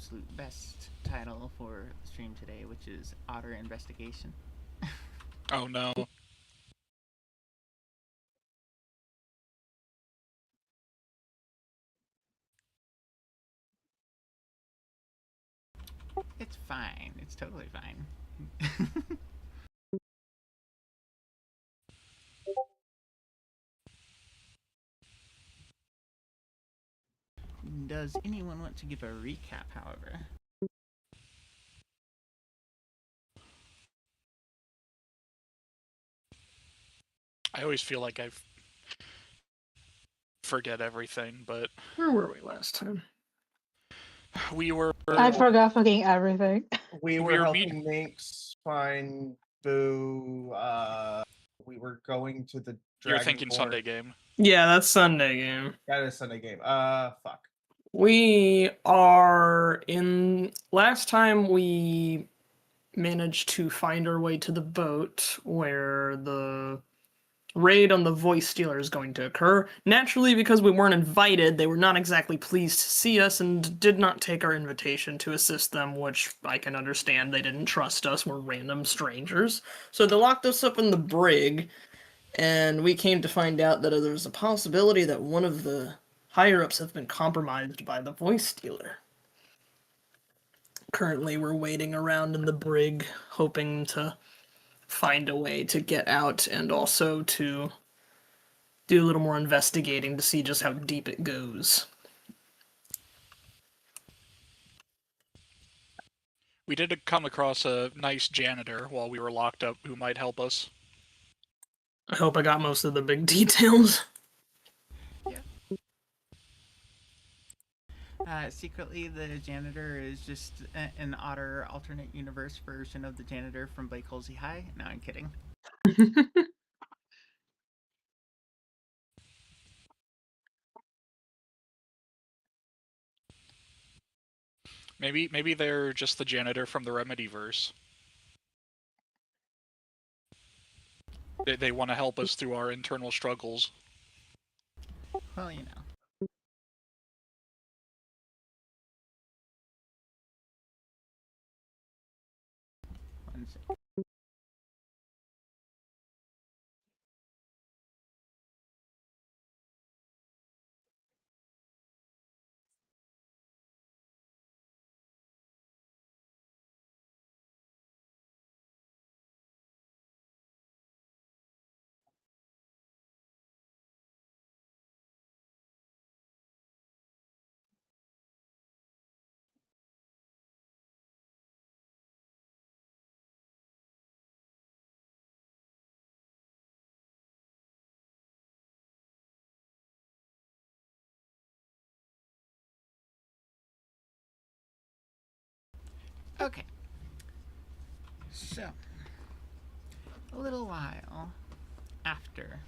absolute best title for the stream today, which is Otter Investigation. Oh no. It's fine. It's totally fine. Does anyone want to give a recap, however? I always feel like I forget everything, but Where were we last time? we were. I forgot fucking everything. We were were helping Minx find Boo. We were going to the You're thinking Sunday game. Yeah, that's Sunday game. That is Sunday game. Fuck. We are in. Last time we managed to find our way to the boat where the raid on the voice stealer is going to occur. Naturally, because we weren't invited, they were not exactly pleased to see us and did not take our invitation to assist them, which I can understand. They didn't trust us. We're random strangers. So they locked us up in the brig, and we came to find out that there's a possibility that one of the higher-ups have been compromised by the voice stealer. Currently, we're waiting around in the brig, hoping to find a way to get out and also to do a little more investigating to see just how deep it goes. We did come across a nice janitor while we were locked up who might help us. I hope I got most of the big details. Secretly, the janitor is just an Otter alternate universe version of the janitor from Blake Halsey High. No, I'm kidding. Maybe they're just the janitor from the Remedyverse. They want to help us through our internal struggles. Well, you know. One sec. Okay. So, a little while after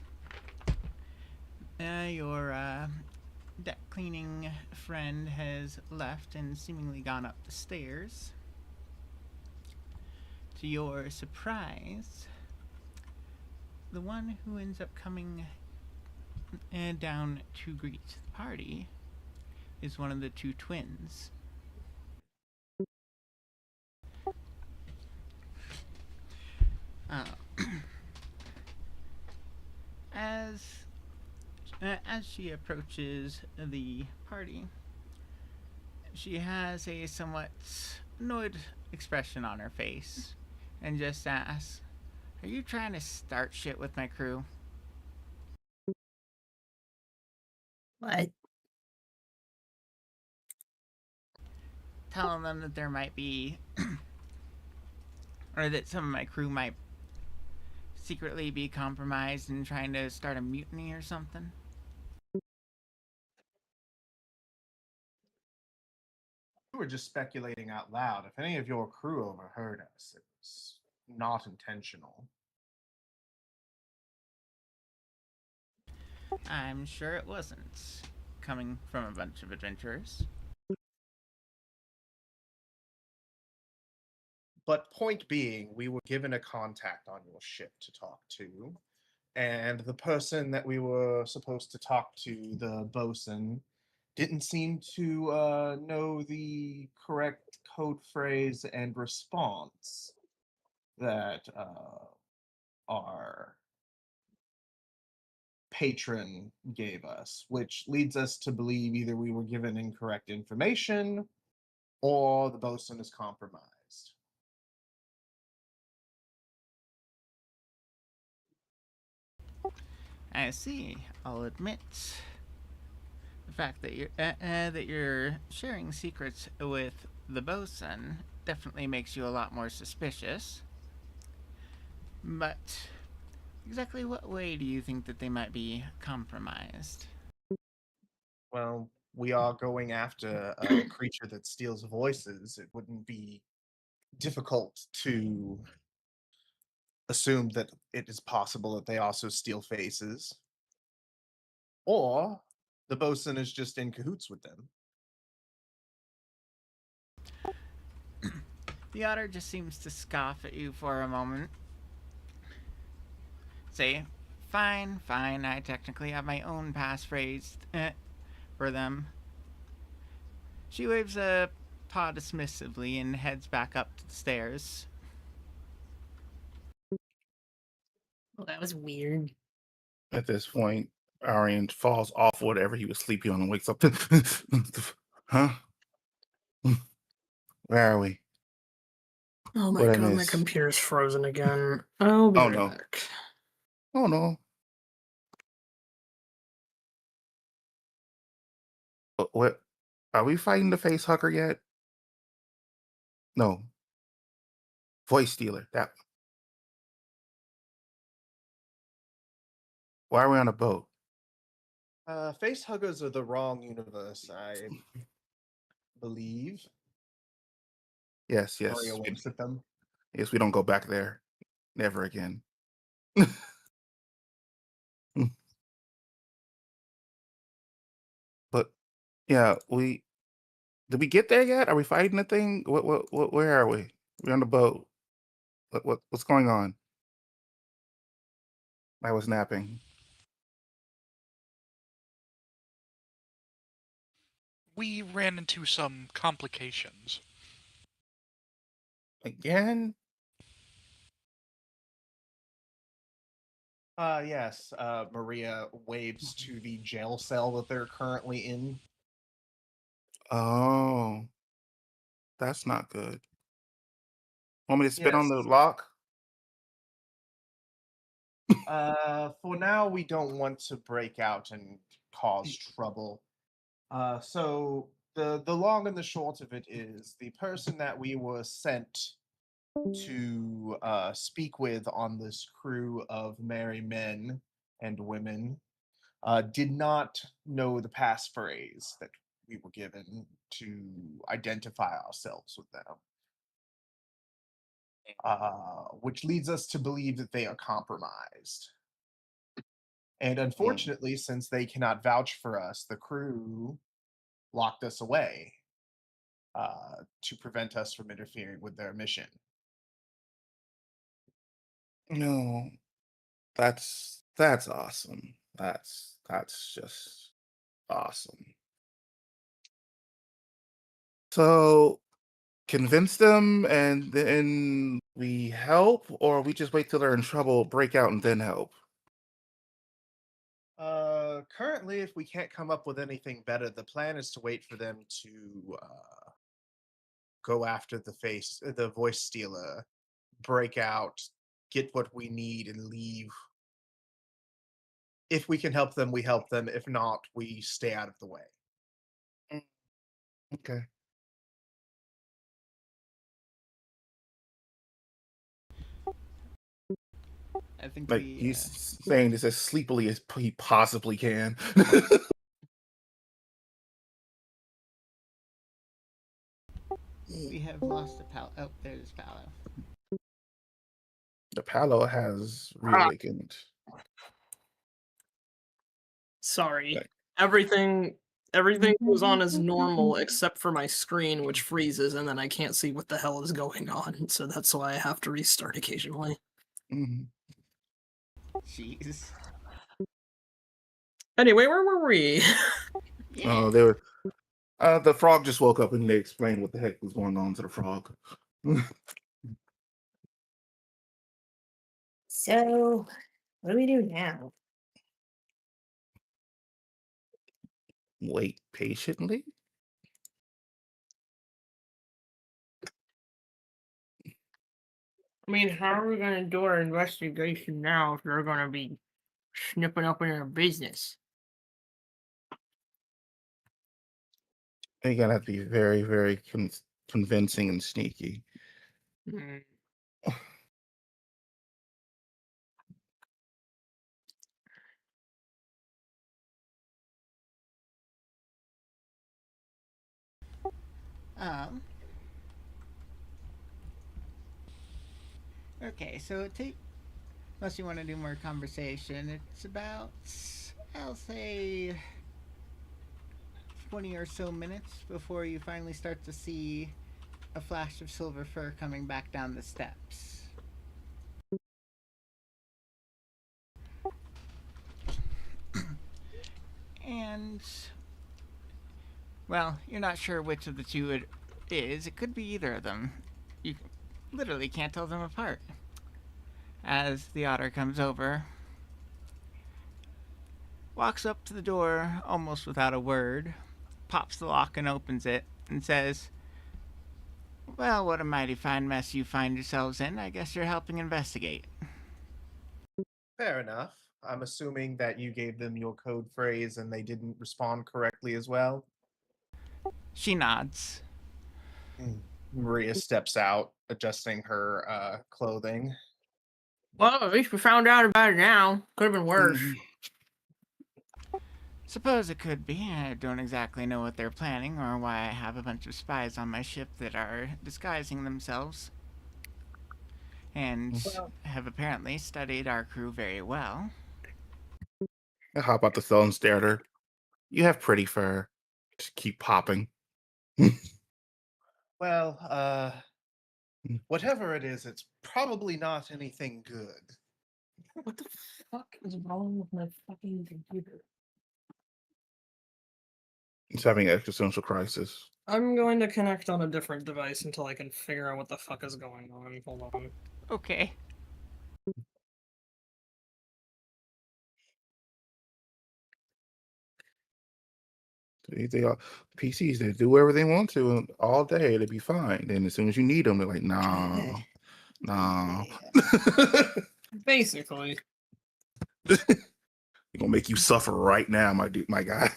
your deck cleaning friend has left and seemingly gone up the stairs, to your surprise, the one who ends up coming down to greet the party is one of the two twins. As she approaches the party, she has a somewhat annoyed expression on her face and just asks, "Are you trying to start shit with my crew?" What? Telling them that there might be, or that some of my crew might secretly be compromised and trying to start a mutiny or something. We were just speculating out loud. If any of your crew overheard us, it was not intentional. I'm sure it wasn't, coming from a bunch of adventurers. But point being, we were given a contact on your ship to talk to, and the person that we were supposed to talk to, the bosun, didn't seem to know the correct code phrase and response that our patron gave us, which leads us to believe either we were given incorrect information or the bosun is compromised. I see. I'll admit the fact that you're sharing secrets with the bosun definitely makes you a lot more suspicious. But exactly what way do you think that they might be compromised? Well, we are going after a creature that steals voices. It wouldn't be difficult to assume that it is possible that they also steal faces. Or the bosun is just in cahoots with them. The otter just seems to scoff at you for a moment. Say, fine, fine, I technically have my own passphrase for them. She waves a paw dismissively and heads back up to the stairs. Well, that was weird. At this point, Arian falls off whatever he was sleeping on and wakes up. Huh? Where are we? Oh my What I god, my miss? computer's frozen again. I'll be Oh, right no. back. Oh no. What? Are we fighting the face hugger yet? No. Voice stealer. That. Why are we on a boat? Face huggers are the wrong universe, I believe. Yes, Maria yes. winks at them. Yes, we don't go back there. Never again. But yeah, did we get there yet? Are we fighting the thing? Where are we? We're on the boat. What's going on? I was napping. We ran into some complications. Again? Yes, Maria waves to the jail cell that they're currently in. Oh, that's not good. Want me to spit on the Yes. lock? For now, we don't want to break out and cause trouble. So the long and the short of it is the person that we were sent to speak with on this crew of merry men and women did not know the passphrase that we were given to identify ourselves with them. Which leads us to believe that they are compromised. And unfortunately, since they cannot vouch for us, the crew locked us away to prevent us from interfering with their mission. No, that's awesome. That's just awesome. So convince them and then we help, or we just wait till they're in trouble, break out, and then help. Currently, if we can't come up with anything better, the plan is to wait for them to go after the voice stealer, break out, get what we need, and leave. If we can help them, we help them. If not, we stay out of the way. Okay. I think Like he's saying this as sleepily as he possibly can. we have lost a pal. Oh, there's Paolo. The Palo has reawakened. Sorry. Okay. Everything goes on as normal except for my screen, which freezes, and then I can't see what the hell is going on. So that's why I have to restart occasionally. Mhm. Jeez. Anyway, where were we? Yeah. Oh, The frog just woke up and they explained what the heck was going on to the frog. So, what do we do now? Wait patiently. I mean, how are we going to do our investigation now if they're going to be snipping up in our business? You're gonna have to be very, very convincing and sneaky. Hmm. Okay, so unless you want to do more conversation, it's about, I'll say, 20 or so minutes before you finally start to see a flash of silver fur coming back down the steps. And, well, you're not sure which of the two it is. It could be either of them. You literally can't tell them apart. As the otter comes over, walks up to the door almost without a word, pops the lock and opens it, and says, "Well, what a mighty fine mess you find yourselves in. I guess you're helping investigate." Fair enough. I'm assuming that you gave them your code phrase and they didn't respond correctly as well. She nods. Maria steps out, adjusting her clothing. Well, at least we found out about it now. Could have been worse. Suppose it could be. I don't exactly know what they're planning or why I have a bunch of spies on my ship that are disguising themselves and have apparently studied our crew very well. I hop out the cell and stare at her. You have pretty fur. Just keep popping. Well, whatever it is, it's probably not anything good. What the fuck is wrong with my fucking computer? It's having an existential crisis. I'm going to connect on a different device until I can figure out what the fuck is going on. Hold on. Okay. They are PCs. They do whatever they want to all day. They'll be fine. Then as soon as you need them, they're like, nah, nah. Basically. They're gonna make you suffer right now, my guy.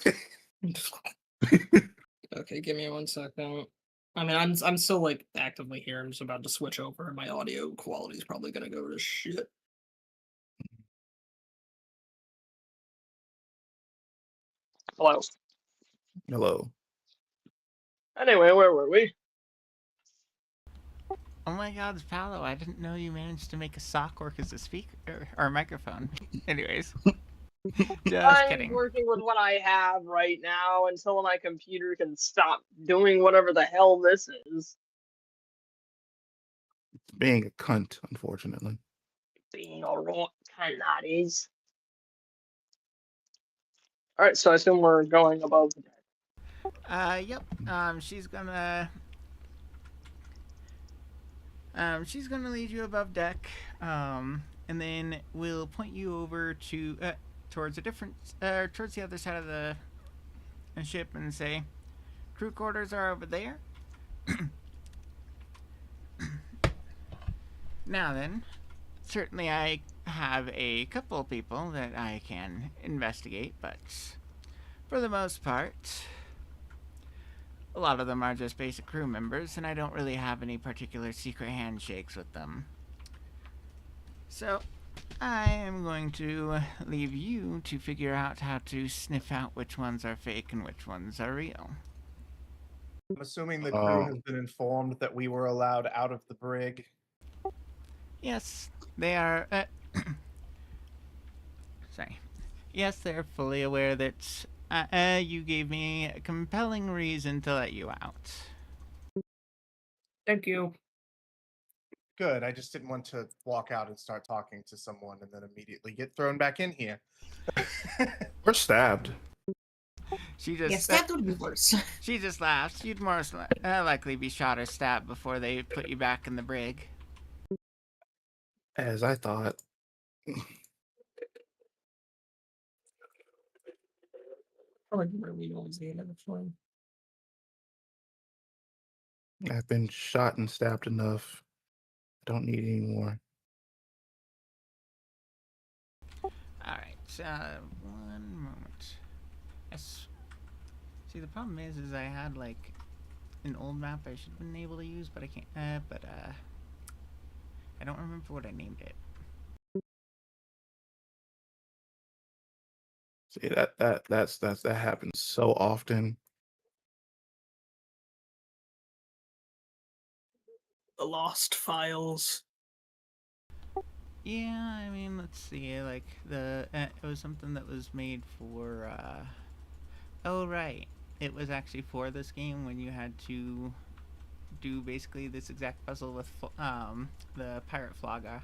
Okay, give me 1 second. I mean, I'm still like actively here. I'm just about to switch over, and my audio quality is probably gonna go to shit. Hello. Hello. Anyway, where were we? Oh my god, Paolo, I didn't know you managed to make a sock work as a speaker or a microphone. Anyways. Just I'm kidding. working with what I have right now until my computer can stop doing whatever the hell this is. Being a cunt, unfortunately. Being a rock cunt, that is. Alright, so I assume we're going above the deck. Yep. She's gonna lead you above deck, and then we'll point you over to towards towards the other side of the ship and say, crew quarters are over there. Now then, certainly I have a couple people that I can investigate, but for the most part, a lot of them are just basic crew members, and I don't really have any particular secret handshakes with them. So, I am going to leave you to figure out how to sniff out which ones are fake and which ones are real. I'm assuming the crew has been informed that we were allowed out of the brig. Yes, they are. Sorry. Yes, they're fully aware that you gave me a compelling reason to let you out. Thank you. Good. I just didn't want to walk out and start talking to someone and then immediately get thrown back in here. We're stabbed. She Yeah, just stabbed would be worse. she just laughs. You'd more likely be shot or stabbed before they put you back in the brig. As I thought. I like really always the end of the flame. I've been shot and stabbed enough. I don't need any more. All right, one moment. Yes. See, the problem is I had like an old map I should have been able to use, but I can't. I don't remember what I named it. See that happens so often. The lost files. Yeah, I mean, let's see. Like it was something that was made for. Oh right, it was actually for this game when you had to do basically this exact puzzle with the pirate Flagra.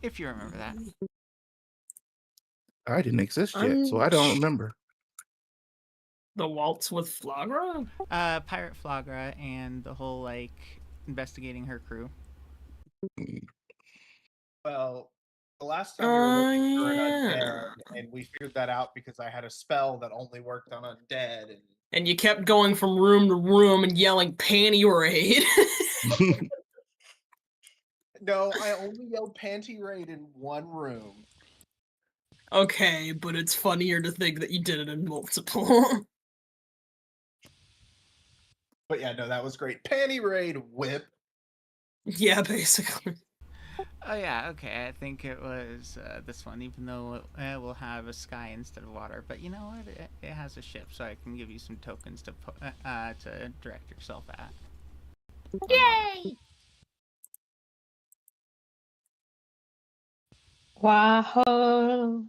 If you remember that. I didn't exist yet, so I don't remember. The waltz with Flagra? Pirate Flagra and the whole like investigating her crew. Well, the last time we were looking for an yeah. undead, and we figured that out because I had a spell that only worked on undead, And you kept going from room to room and yelling panty raid. no, I only yelled panty raid in one room. Okay, but it's funnier to think that you did it in multiple. But yeah, no, that was great. Panty raid whip. Yeah, basically. Oh yeah, okay. I think it was this one, even though it will have a sky instead of water. But you know what? It has a ship, so I can give you some tokens to direct yourself at. Yay! Wow.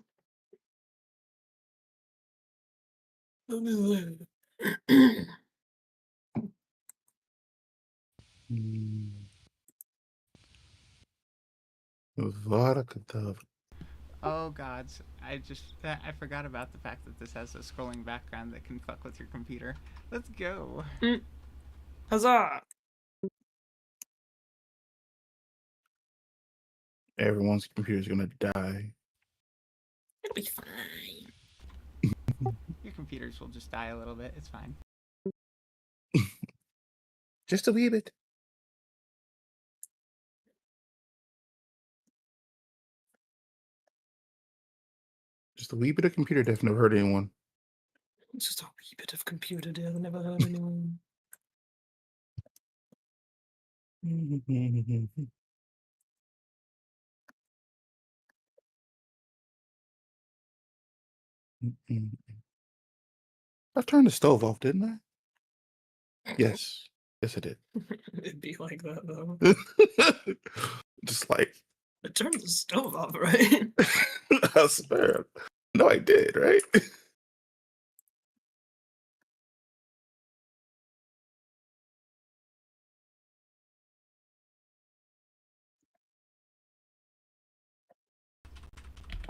Vada Kedavra. Oh gods, I forgot about the fact that this has a scrolling background that can fuck with your computer. Let's go. Huzzah! Everyone's computer's gonna die. It'll be fine. Your computers will just die a little bit. It's fine. Just a wee bit. Just a wee bit of computer death never hurt anyone. It's just a wee bit of computer death. I never heard anyone. I turned the stove off, didn't I? Yes. Yes, I did. It'd be like that, though. Just like, I turned the stove off, right? I swear. No, I did, right?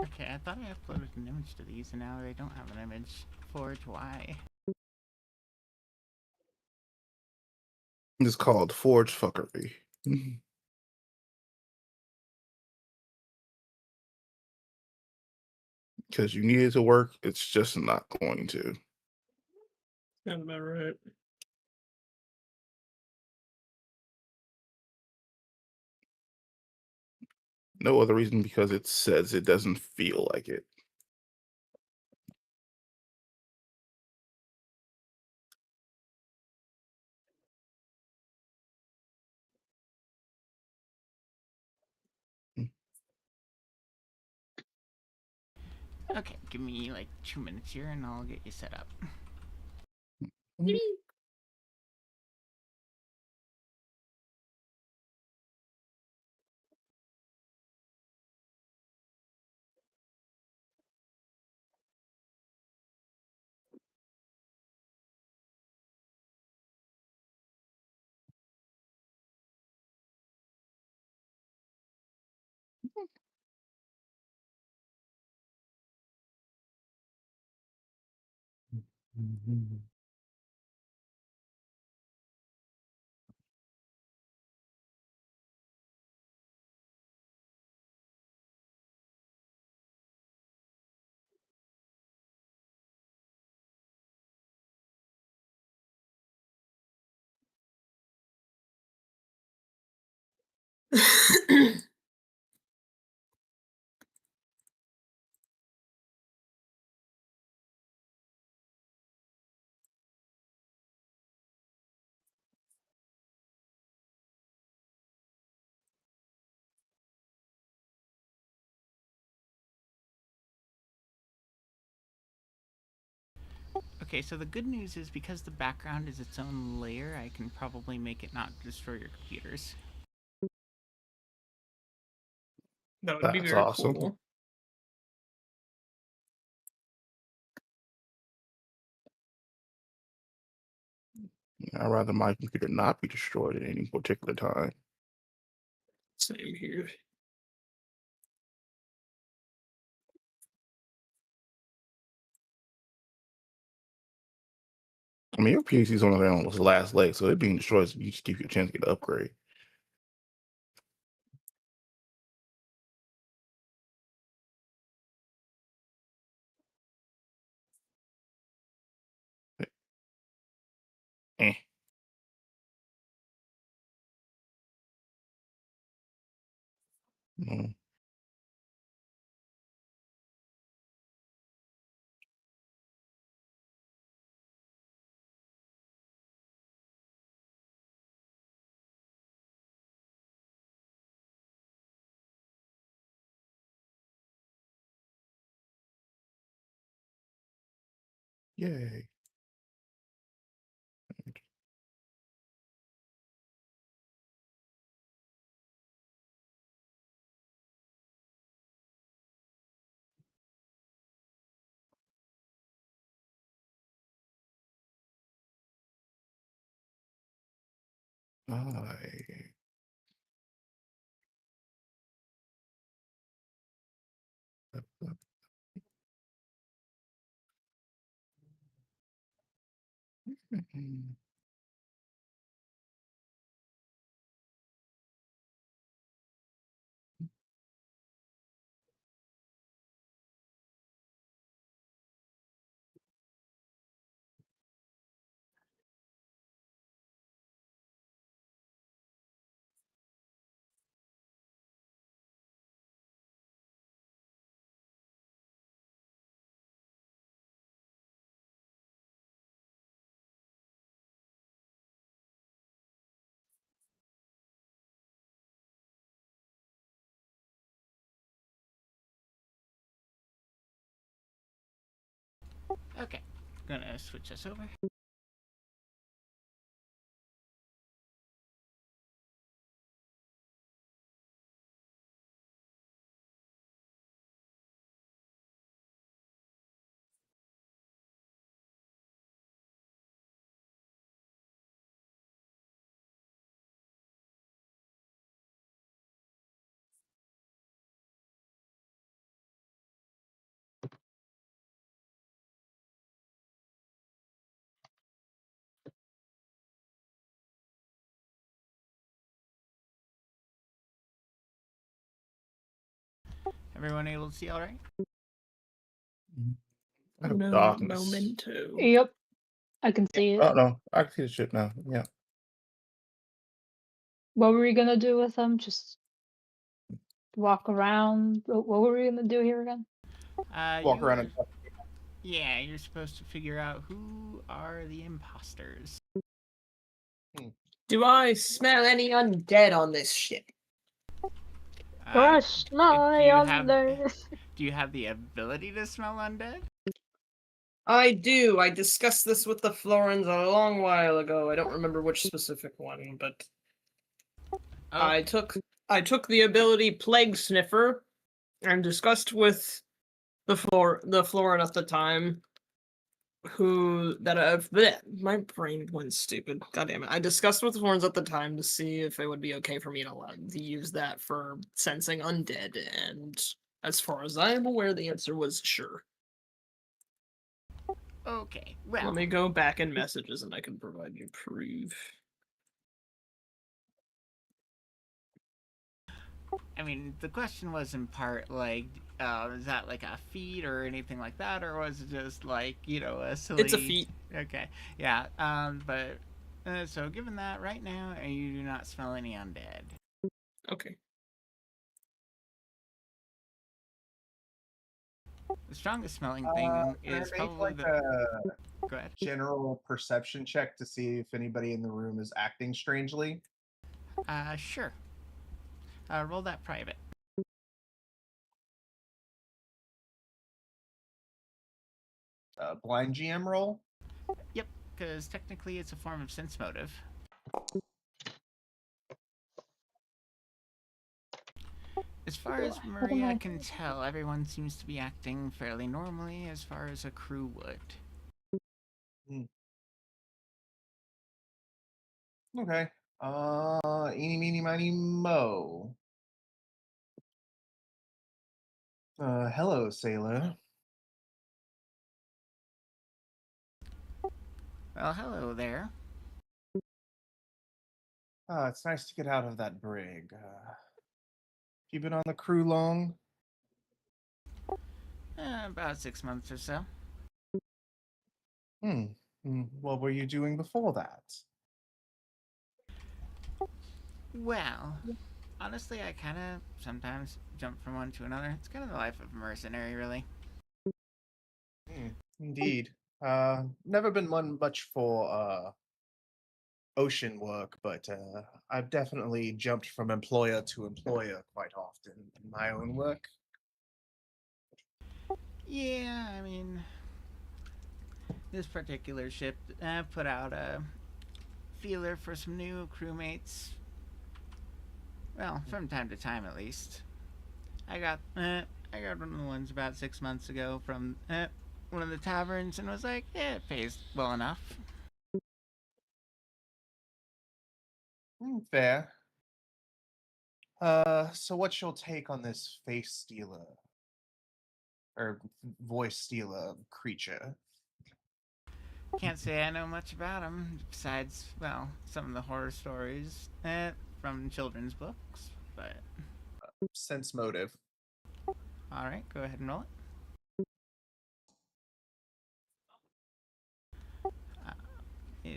Okay, I thought I uploaded an image to these, and now they don't have an image. Forge, why? It's called Forge Fuckery. Because you need it to work, it's just not going to. Sounds about right. No other reason because it says it doesn't feel like it. Okay, give me like 2 minutes here, and I'll get you set up. Mhm. Okay, so the good news is because the background is its own layer, I can probably make it not destroy your computers. That would be That's very awesome. cool. I'd rather my computer not be destroyed at any particular time. Same here. I mean, your PC's on its last leg, so it being destroyed, so you just give you a chance to get an upgrade. Eh. Mm. Yay. I... Okay, gonna switch this over. Everyone able to see all right? I have No darkness. memento. Yep. I can see it. Oh, no. I can see the shit now. Yeah. What were we gonna do with them? Just walk around? What were we gonna do here again? Walk You around were, and yeah, you're supposed to figure out who are the imposters. Do I smell any undead on this ship? Brush my under. Do you have the ability to smell undead? I do. I discussed this with the Florins a long while ago. I don't remember which specific one, but I took the ability Plague Sniffer and discussed with the Florin at the time my brain went stupid. God damn it. I discussed with the Florins at the time to see if it would be okay for me to use that for sensing undead, and as far as I am aware, the answer was sure. Okay, well, Let me go back in messages and I can provide you proof. I mean, the question was in part like, is that like a feat or anything like that, or was it just like, a silly? It's a feat. Okay, yeah. But so given that right now, you do not smell any undead. Okay. The strongest smelling thing Can I is make probably like the. a Go ahead. general perception check to see if anybody in the room is acting strangely? Sure. Roll that private. Blind GM roll. Yep, because technically it's a form of sense motive. As far as Maria can tell, everyone seems to be acting fairly normally as far as a crew would. Okay. Eeny, meeny, miny, mo. Hello, sailor. Well, hello there. It's nice to get out of that brig. You been on the crew long? About 6 months or so. What were you doing before that? Well, honestly, I kind of sometimes jump from one to another. It's kind of the life of a mercenary, really. Indeed. Never been one much for ocean work, but I've definitely jumped from employer to employer quite often in my own work. Yeah, I mean, this particular ship put out a feeler for some new crewmates. Well, from time to time, at least. I got one of the ones about 6 months ago from one of the taverns, and was like, yeah, it pays well enough. Fair. So what's your take on this face stealer or voice stealer creature? Can't say I know much about him, besides, well, some of the horror stories from children's books, but... Sense motive. Alright, go ahead and roll it.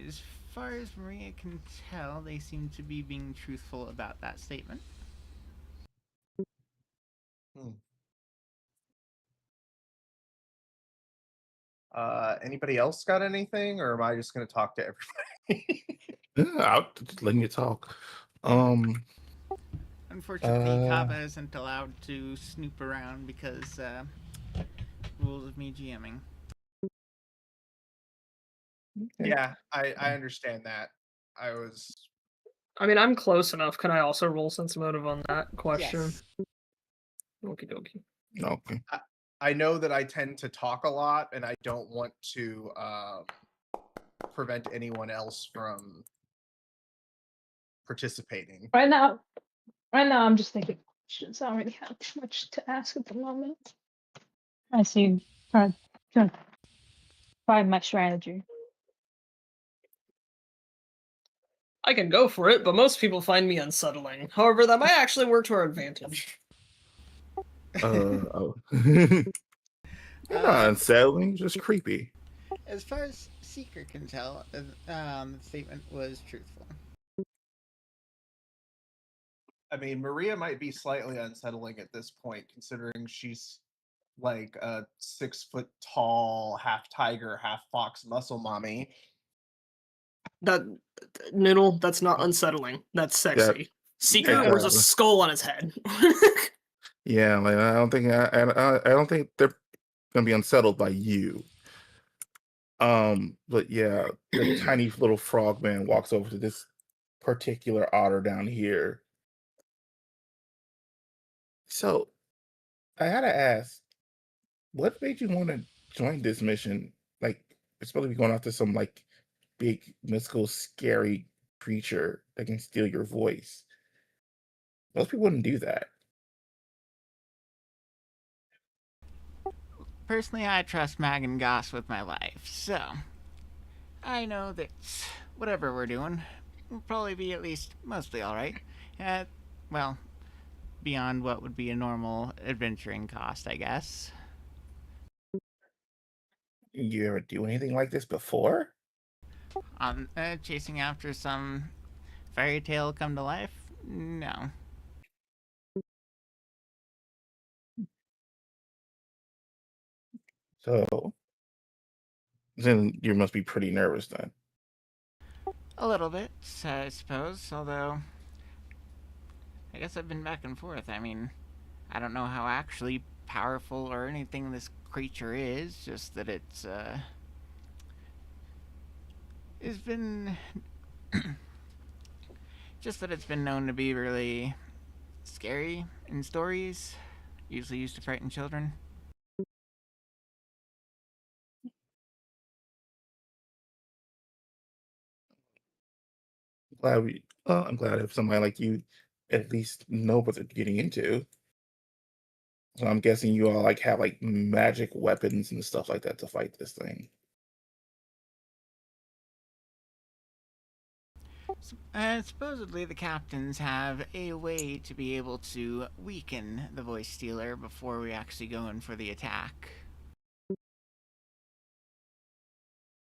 As far as Maria can tell, they seem to be being truthful about that statement. Anybody else got anything, or am I just going to talk to everybody? I'll just letting you talk. Unfortunately, Kava isn't allowed to snoop around because rules of me GMing. Yeah, I understand that. I mean, I'm close enough. Can I also roll sense motive on that question? Yes. Okie dokie. Okay. I know that I tend to talk a lot, and I don't want to prevent anyone else from participating. Right now, I'm just thinking questions. I don't really have much to ask at the moment. I see. Trying to find my strategy. I can go for it, but most people find me unsettling. However, that might actually work to our advantage. Oh. You're not unsettling, just creepy. As far as Seeker can tell, the statement was truthful. I mean, Maria might be slightly unsettling at this point, considering she's like a 6 foot tall, half tiger, half fox muscle mommy. That Noodle, that's not unsettling. That's sexy. Seeker wears a skull on his head. Yeah, like I don't think they're gonna be unsettled by you. But yeah, the tiny little frogman walks over to this particular otter down here. So I gotta ask, what made you want to join this mission? Like, it's supposed to be going after some like big, mystical, scary creature that can steal your voice. Most people wouldn't do that. personally, I trust Mag and Goss with my life, so I know that whatever we're doing will probably be at least mostly alright. Well, beyond what would be a normal adventuring cost, I guess. You ever do anything like this before? Chasing after some fairy tale come to life? No. So then you must be pretty nervous then. A little bit, I suppose, although I guess I've been back and forth. I mean, I don't know how actually powerful or anything this creature is, just that it's been just that it's been known to be really scary in stories, usually used to frighten children. I'm glad if somebody like you at least know what they're getting into. So I'm guessing you all like have like magic weapons and stuff like that to fight this thing. Supposedly, the captains have a way to be able to weaken the voice stealer before we actually go in for the attack.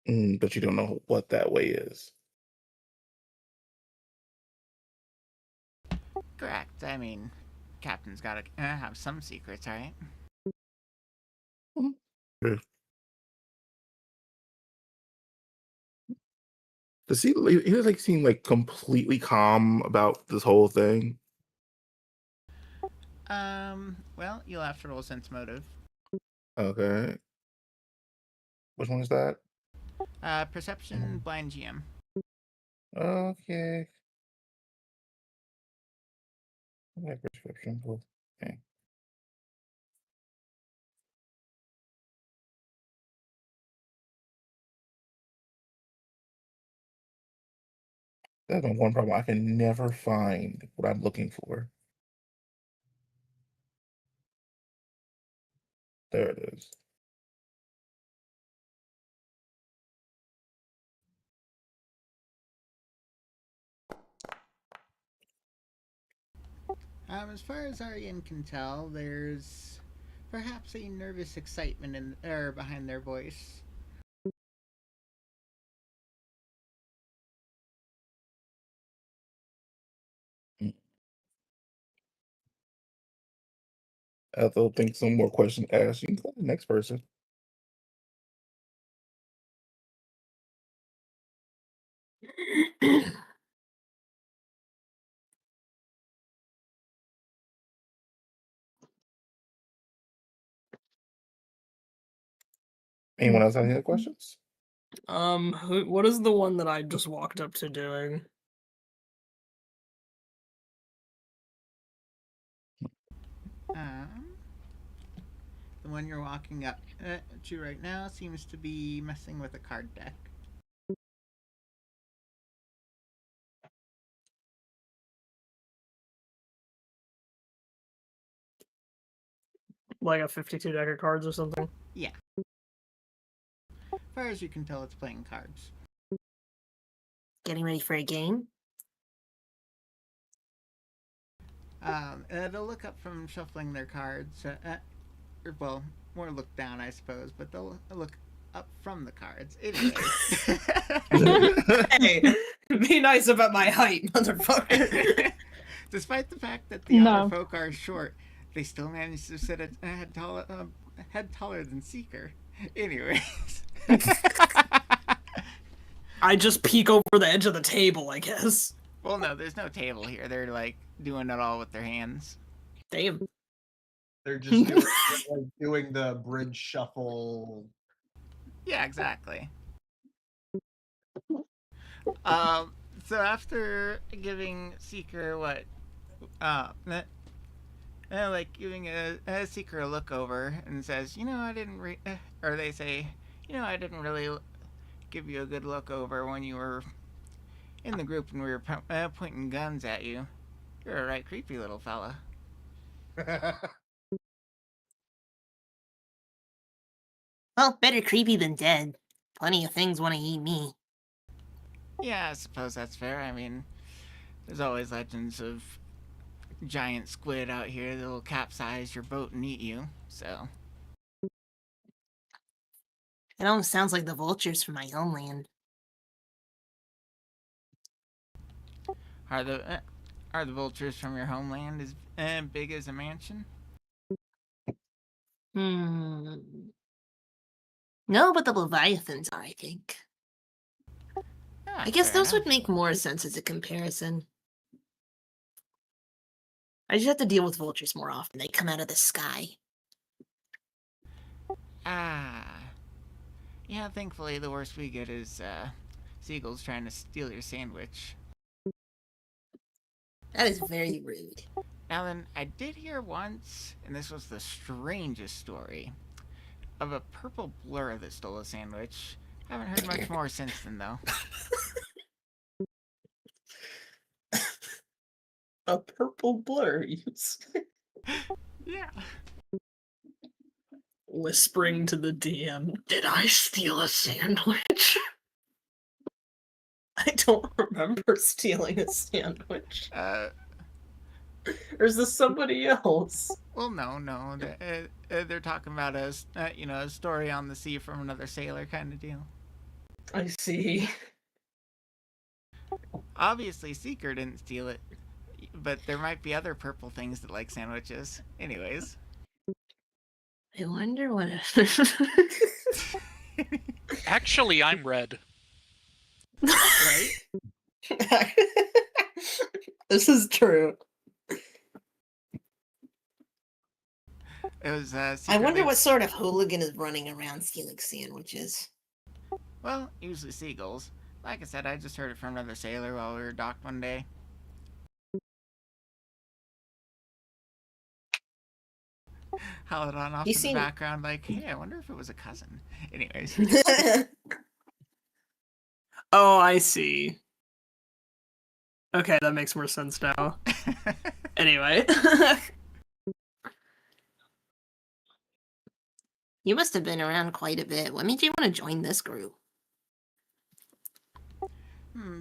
But you don't know what that way is. Correct. I mean, captain's gotta have some secrets, right? Sure. Does he like seem like completely calm about this whole thing? Well, you'll have to roll sense motive. Okay. Which one is that? Perception, blind GM. Okay. My prescription. Okay. That's my one problem. I can never find what I'm looking for. There it is. As far as Arian can tell, there's perhaps a nervous excitement behind their voice. Mm. I don't think some more questions asked. You can go to the next person. Anyone else have any other questions? What is the one that I just walked up to doing? The one you're walking up to right now seems to be messing with a card deck. Like a 52 deck of cards or something? Yeah. As far as you can tell, it's playing cards. Getting ready for a game? They'll look up from shuffling their cards. Or, well, more look down, I suppose, but they'll look up from the cards. Anyway. Hey, be nice about my height, motherfucker. Despite the fact that the No. Otter folk are short, they still manage to sit a head taller than Seeker. Anyways. I just peek over the edge of the table, I guess. Well, no, there's no table here. They're like doing it all with their hands. Damn. They're just doing the bridge shuffle. Yeah, exactly. So after giving Seeker like giving a Seeker a look over and says, I didn't or they say, I didn't really give you a good look over when you were in the group and we were pointing guns at you. You're a right creepy little fella. Well, better creepy than dead. Plenty of things want to eat me. Yeah, I suppose that's fair. I mean, there's always legends of giant squid out here that'll capsize your boat and eat you, so. It almost sounds like the vultures from my homeland. Are the vultures from your homeland as big as a mansion? Hmm. No, but the leviathans are, I think. Ah, I guess fair those would enough. make more sense as a comparison. I just have to deal with vultures more often. They come out of the sky. Ah. Yeah, thankfully the worst we get is seagulls trying to steal your sandwich. That is very rude. Now then, I did hear once, and this was the strangest story, of a purple blur that stole a sandwich. Haven't heard much more since then, though. A purple blur. Yeah. Whispering to the DM, did I steal a sandwich? I don't remember stealing a sandwich. Or is this somebody else? Well, no. They're talking about a story on the sea from another sailor kind of deal. I see. Obviously, Seeker didn't steal it, but there might be other purple things that like sandwiches. Anyways. I wonder what. Actually, I'm red. Right? This is true. It was I Seeker wonder that- what sort of hooligan is running around stealing sandwiches. Well, usually seagulls. Like I said, I just heard it from another sailor while we were docked one day. Howled on off You in seem- the background like, hey, I wonder if it was a cousin. Anyways. Oh, I see. Okay, that makes more sense now. Anyway. You must have been around quite a bit. What made you want to join this group?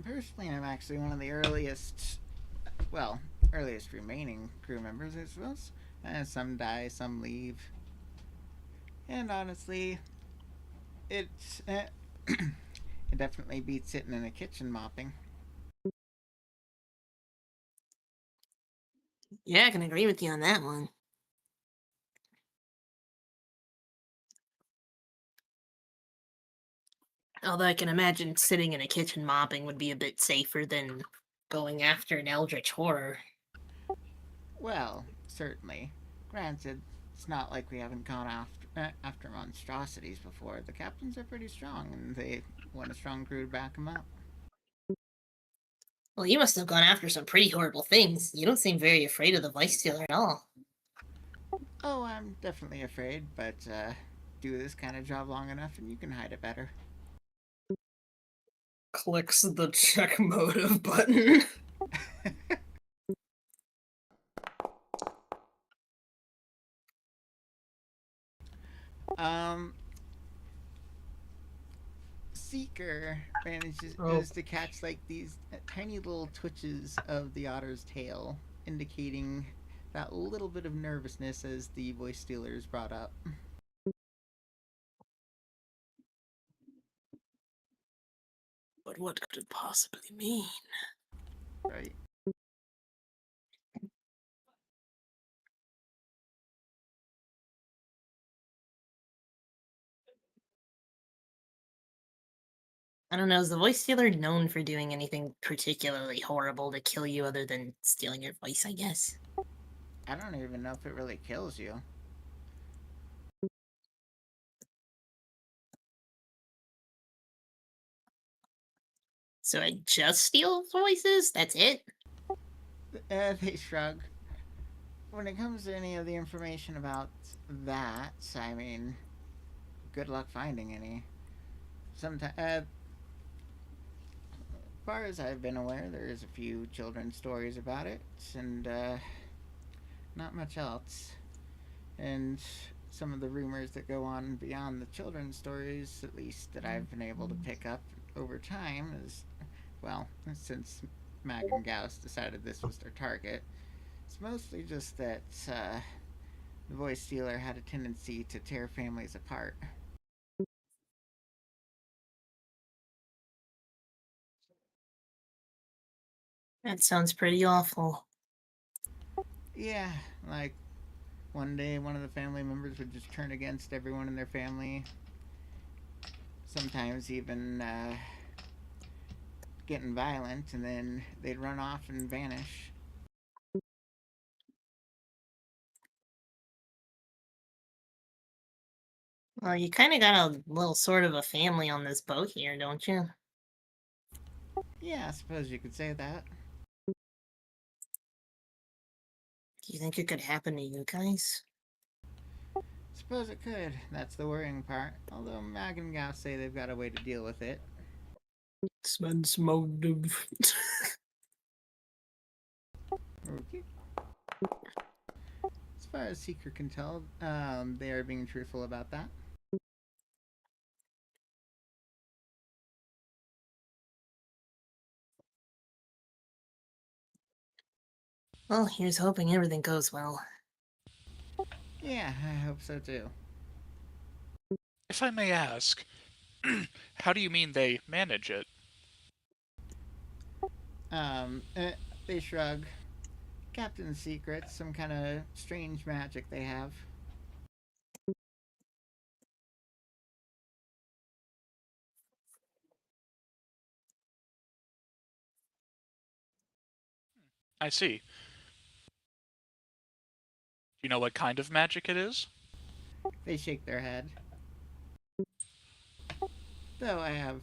Personally, I'm actually one of the earliest remaining crew members, I suppose. Some die, some leave. And honestly, it definitely beats sitting in a kitchen mopping. Yeah, I can agree with you on that one. Although I can imagine sitting in a kitchen mopping would be a bit safer than going after an eldritch horror. Well, certainly. Granted, it's not like we haven't gone after monstrosities before. The captains are pretty strong, and they want a strong crew to back them up. Well, you must have gone after some pretty horrible things. You don't seem very afraid of the Vice Stealer at all. Oh, I'm definitely afraid, but do this kind of job long enough and you can hide it better. Clicks the check motive button. Seeker manages to catch like these tiny little twitches of the otter's tail, indicating that little bit of nervousness as the voice stealer is brought up. But what could it possibly mean? Right. I don't know, is the Voice Stealer known for doing anything particularly horrible to kill you other than stealing your voice, I guess? I don't even know if it really kills you. So I just steal voices? That's it? They shrug. When it comes to any of the information about that, I mean, good luck finding any. Sometimes, as far as I've been aware, there's a few children's stories about it, and not much else. And some of the rumors that go on beyond the children's stories, at least that I've been able to pick up over time, is, well, since Mag and Gauss decided this was their target, it's mostly just that the voice stealer had a tendency to tear families apart. That sounds pretty awful. Yeah, like one day one of the family members would just turn against everyone in their family. Sometimes even getting violent, and then they'd run off and vanish. Well, you kind of got a little sort of a family on this boat here, don't you? Yeah, I suppose you could say that. Do you think it could happen to you guys? Suppose it could. That's the worrying part. Although Mag and Gauss say they've got a way to deal with it. Expense motive. Okay. As far as Seeker can tell, they are being truthful about that. Well, here's hoping everything goes well. Yeah, I hope so too. If I may ask, how do you mean they manage it? They shrug. Captain's secrets, some kind of strange magic they have. I see. Do you know what kind of magic it is? They shake their head. Though I have,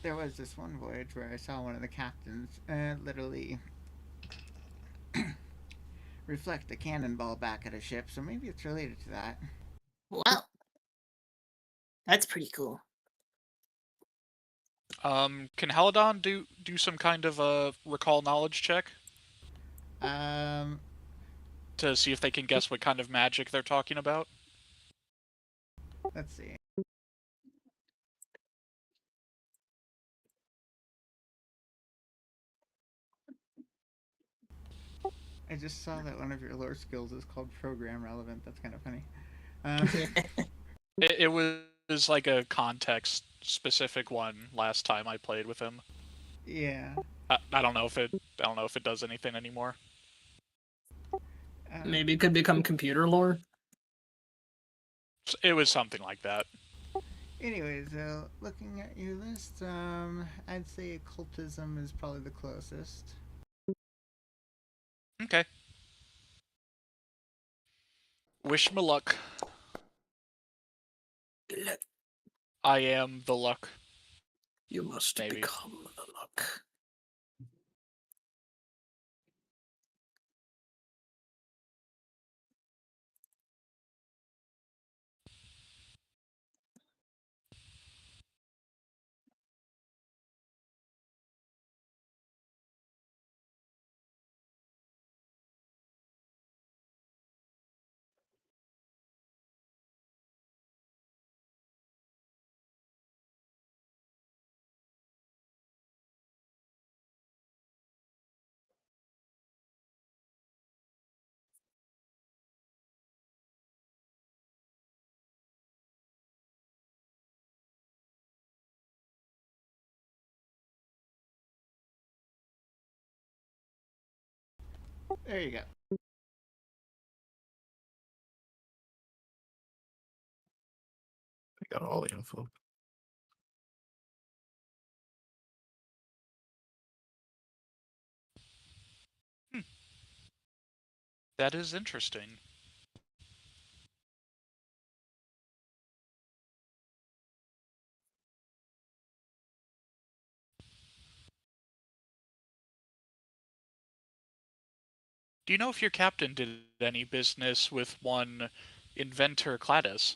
there was this one voyage where I saw one of the captains literally reflect a cannonball back at a ship, so maybe it's related to that. Well, that's pretty cool. Can Haladon do some kind of a recall knowledge check Um, to see if they can guess what kind of magic they're talking about? let's see. I just saw that one of your lore skills is called program relevant. That's kind of funny. It was like a context specific one last time I played with him. Yeah. I don't know if it does anything anymore. Maybe it could become computer lore. It was something like that. Anyways, looking at your list, I'd say occultism is probably the closest. Okay. Wish me luck. I am the luck. You must Maybe. become the luck. There you go. I got all the info. That is interesting. Do you know if your captain did any business with one Inventor Cladis?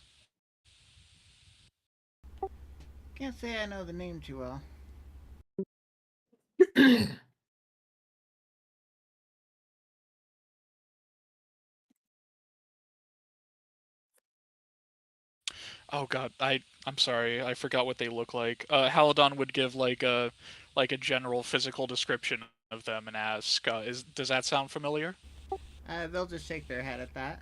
Can't say I know the name too well. Oh god, I'm sorry, I forgot what they look like. Haladon would give like a general physical description of them and ask, does that sound familiar? They'll just shake their head at that.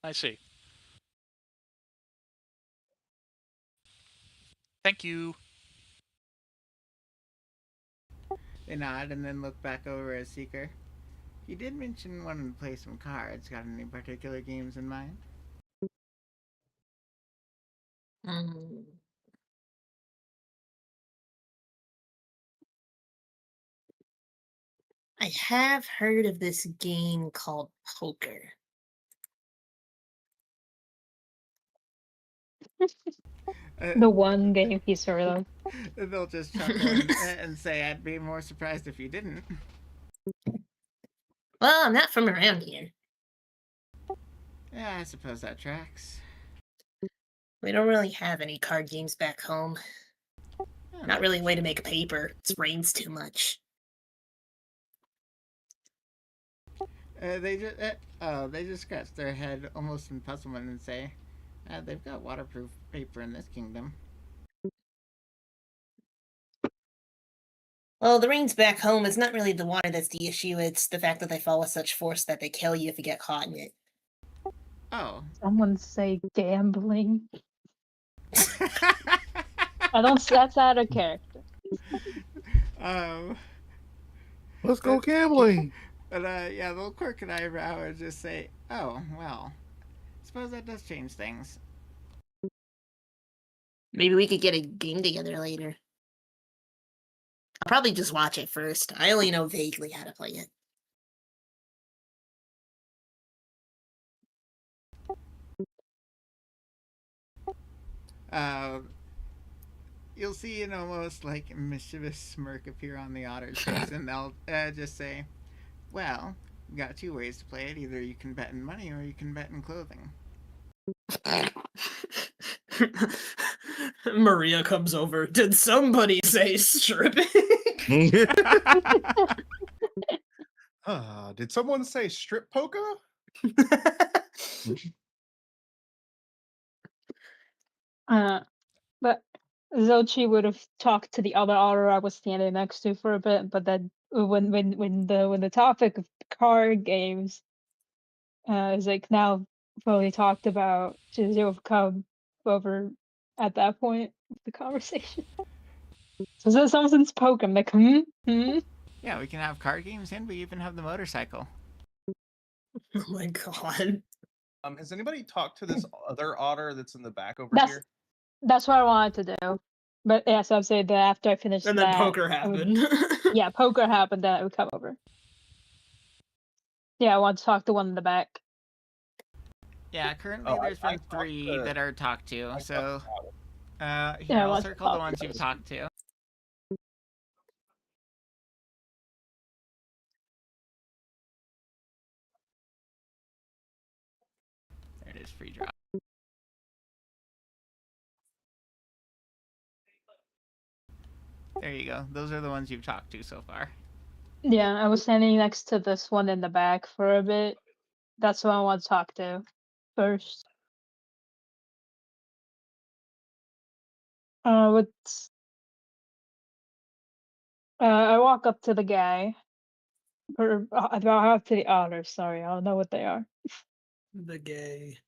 I see. Thank you. They nod and then look back over at Seeker. You did mention wanting to play some cards. Got any particular games in mind? Mm. I have heard of this game called poker. The one game he's heard of. They'll just chuckle and say, I'd be more surprised if you didn't. Well, I'm not from around here. Yeah, I suppose that tracks. We don't really have any card games back home. Not really a way to make paper. It rains too much. They just scratch their head almost in puzzlement and say, they've got waterproof paper in this kingdom. Well, the rains back home is not really the water that's the issue. It's the fact that they fall with such force that they kill you if you get caught in it. Oh. Someone say gambling. That's out of character. Let's go gambling. But yeah, they'll quirk an eyebrow and just say, oh, well, suppose that does change things. Maybe we could get a game together later. I'll probably just watch it first. I only know vaguely how to play it. You'll see an almost like mischievous smirk appear on the Otter's face, and they'll just say, well, you got two ways to play it. Either you can bet in money or you can bet in clothing. Maria comes over. Did somebody say stripping? Did someone say strip poker? But Zochi would have talked to the other otter I was standing next to for a bit, but then when the topic of card games is like now fully talked about, to have come over at that point of the conversation. So someone's poke. I'm like, Yeah, we can have card games and we even have the motorcycle. Oh my god. Has anybody talked to this other otter that's in the back over here? That's what I wanted to do. But yes, I'd say that after I finished And that, then poker happened. Yeah, poker happened, then I would come over. Yeah, I want to talk to one in the back. Yeah, currently there's been 3 that are talked to, so here, Yeah, I'll let's circle the talk ones to you've those. talked to. There it is, free drop. There you go. Those are the ones you've talked to so far. Yeah, I was standing next to this one in the back for a bit. That's what I want to talk to first. I walk up to the guy. Or up to the otter. Sorry, I don't know what they are. The gay.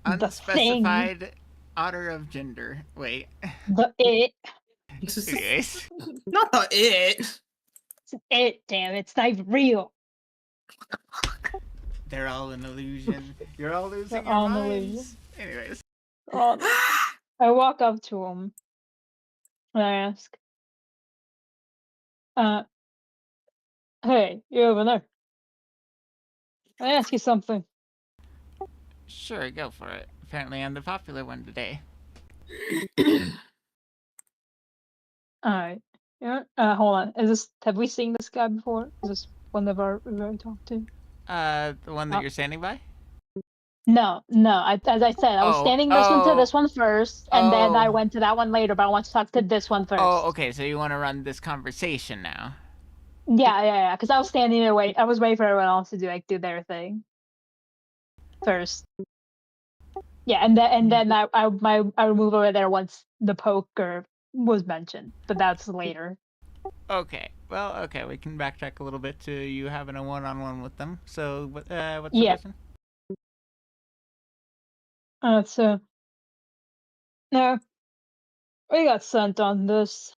Unspecified otter of gender. Wait. The it. Anyways. Not the it. It's an it, damn it. It's not even real. They're all an illusion. You're all losing They're your all an minds. illusion. Anyways. I walk up to him and I ask, hey, you over there. I ask you something. Sure, go for it. Apparently I'm the popular one today. Alright. Yeah. Hold on. Have we seen this guy before? Is this one of our we've already talked to? The one that you're standing by? No. As I said, I was standing this one to this one first, and then I went to that one later, but I want to talk to this one first. Oh, okay, so you want to run this conversation now. Yeah. Because I was standing there wait. I was waiting for everyone else to do their thing first. Yeah, and then I would move over there once the poker was mentioned, but that's later. Okay. Well, okay, we can backtrack a little bit to you having a one-on-one with them. So, what's the Yeah. question? So no, we got sent on this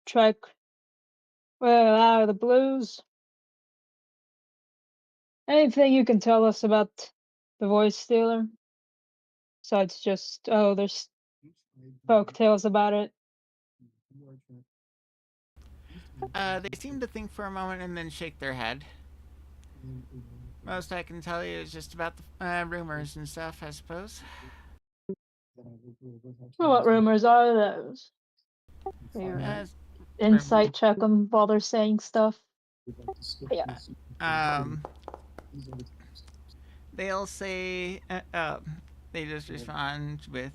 trek. Well, out of the blues. Anything you can tell us about the voice stealer? Besides just there's folk tales about it. They seem to think for a moment and then shake their head. Most I can tell you is just about the rumors and stuff, I suppose. Well, what rumors are those? You As insight check them while they're saying stuff. Yeah. They'll say, they just respond with,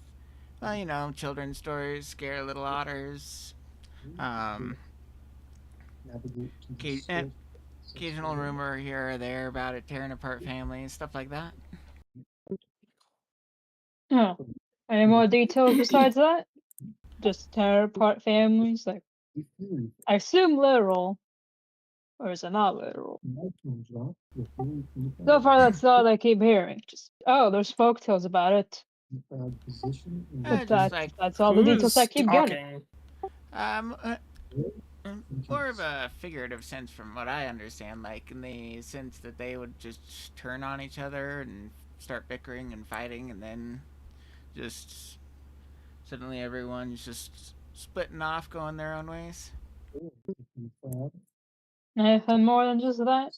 well, you know, children's stories, scare little otters, occasional rumor here or there about it tearing apart families, stuff like that. Oh, any more details besides that? Just tear apart families, like I assume literal, or is it not literal? So far, that's all I keep hearing. Just there's folk tales about it. But Just like that's all the details I Who's keep getting. talking? um, uh, more of a figurative sense from what I understand, like in the sense that they would just turn on each other and start bickering and fighting, and then just suddenly everyone's just splitting off, going their own ways. Anything more than just that?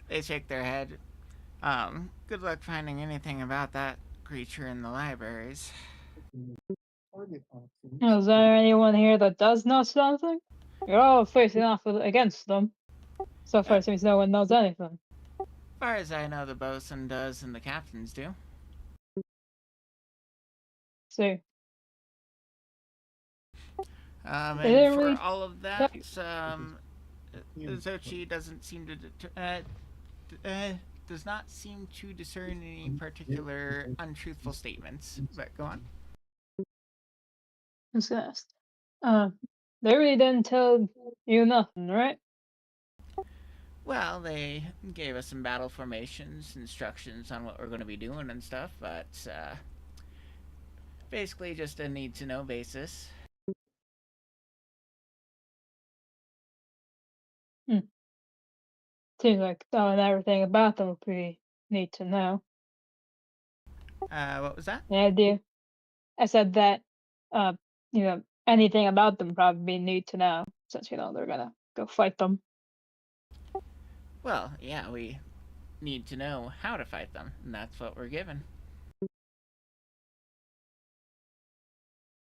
They shake their head. Good luck finding anything about that creature in the libraries. Is there anyone here that does know something? You're all facing off against them. So far, it seems no one knows anything. As far as I know, the bosun does and the captains do. See. And There for we- all of that, Zochi doesn't seem to does not seem to discern any particular untruthful statements. But go on. Who's next? They really didn't tell you nothing, right? Well, they gave us some battle formations, instructions on what we're going to be doing and stuff, but basically just a need-to-know basis. Seems like and everything about them would be neat to know. What was that? The idea. I said that, anything about them probably be neat to know, since they're gonna go fight them. Well, yeah, we need to know how to fight them, and that's what we're given.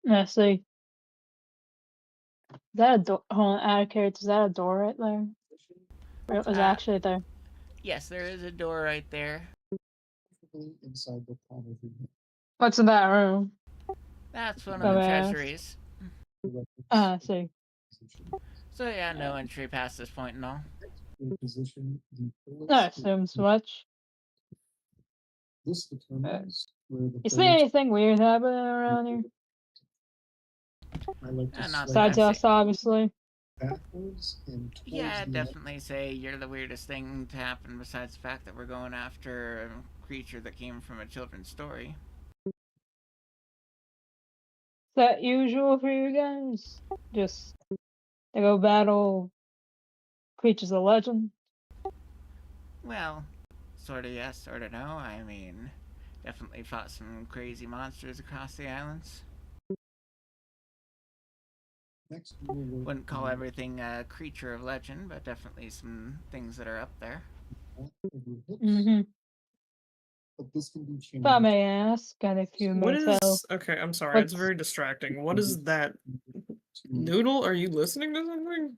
Yeah, see. Is that a door? Hold on, out of character, is that a door right there? Or it was actually there. Yes, there is a door right there. What's in that room? That's one of the treasuries. I see. So yeah, no entry past this point and all. I assume so much. You see anything weird happening around here? Not Besides that I us, obviously. Yeah, I'd definitely say you're the weirdest thing to happen besides the fact that we're going after a creature that came from a children's story. Is that usual for you guys? Just to go battle creatures of legend? Well, sorta yes, sorta no. I mean, definitely fought some crazy monsters across the islands. Wouldn't call everything a creature of legend, but definitely some things that are up there. Mm-hmm. If I may ask, and if you What may tell. is? Okay, I'm sorry. It's What's- very distracting. What is that? Noodle, are you listening to something?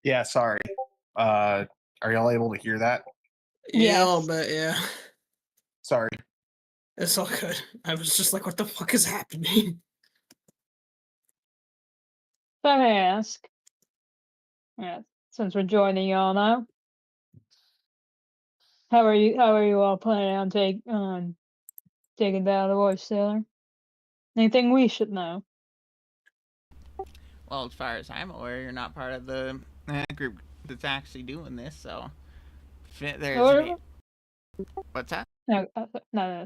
Yeah, sorry. Are y'all able to hear that? Yeah, Yes. I'll bet. Yeah, Sorry. it's all good. I was just like, what the fuck is happening? If I may ask, Yeah, since we're joining y'all now. How are you all planning on taking down the voice sailor? Anything we should know? Well, as far as I'm aware, you're not part of the group that's actually doing this, so there's Or- what's that? No,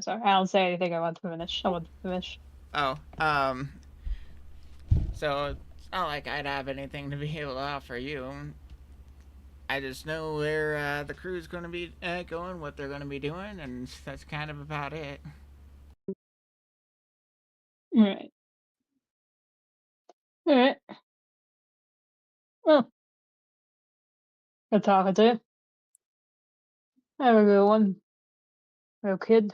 sorry. I don't say anything. I want to finish. Oh, so it's not like I'd have anything to be able to offer you. I just know where the crew's going to be going, what they're going to be doing, and that's kind of about it. Alright. Alright. Well, good talking to you. Have a good one, little kid.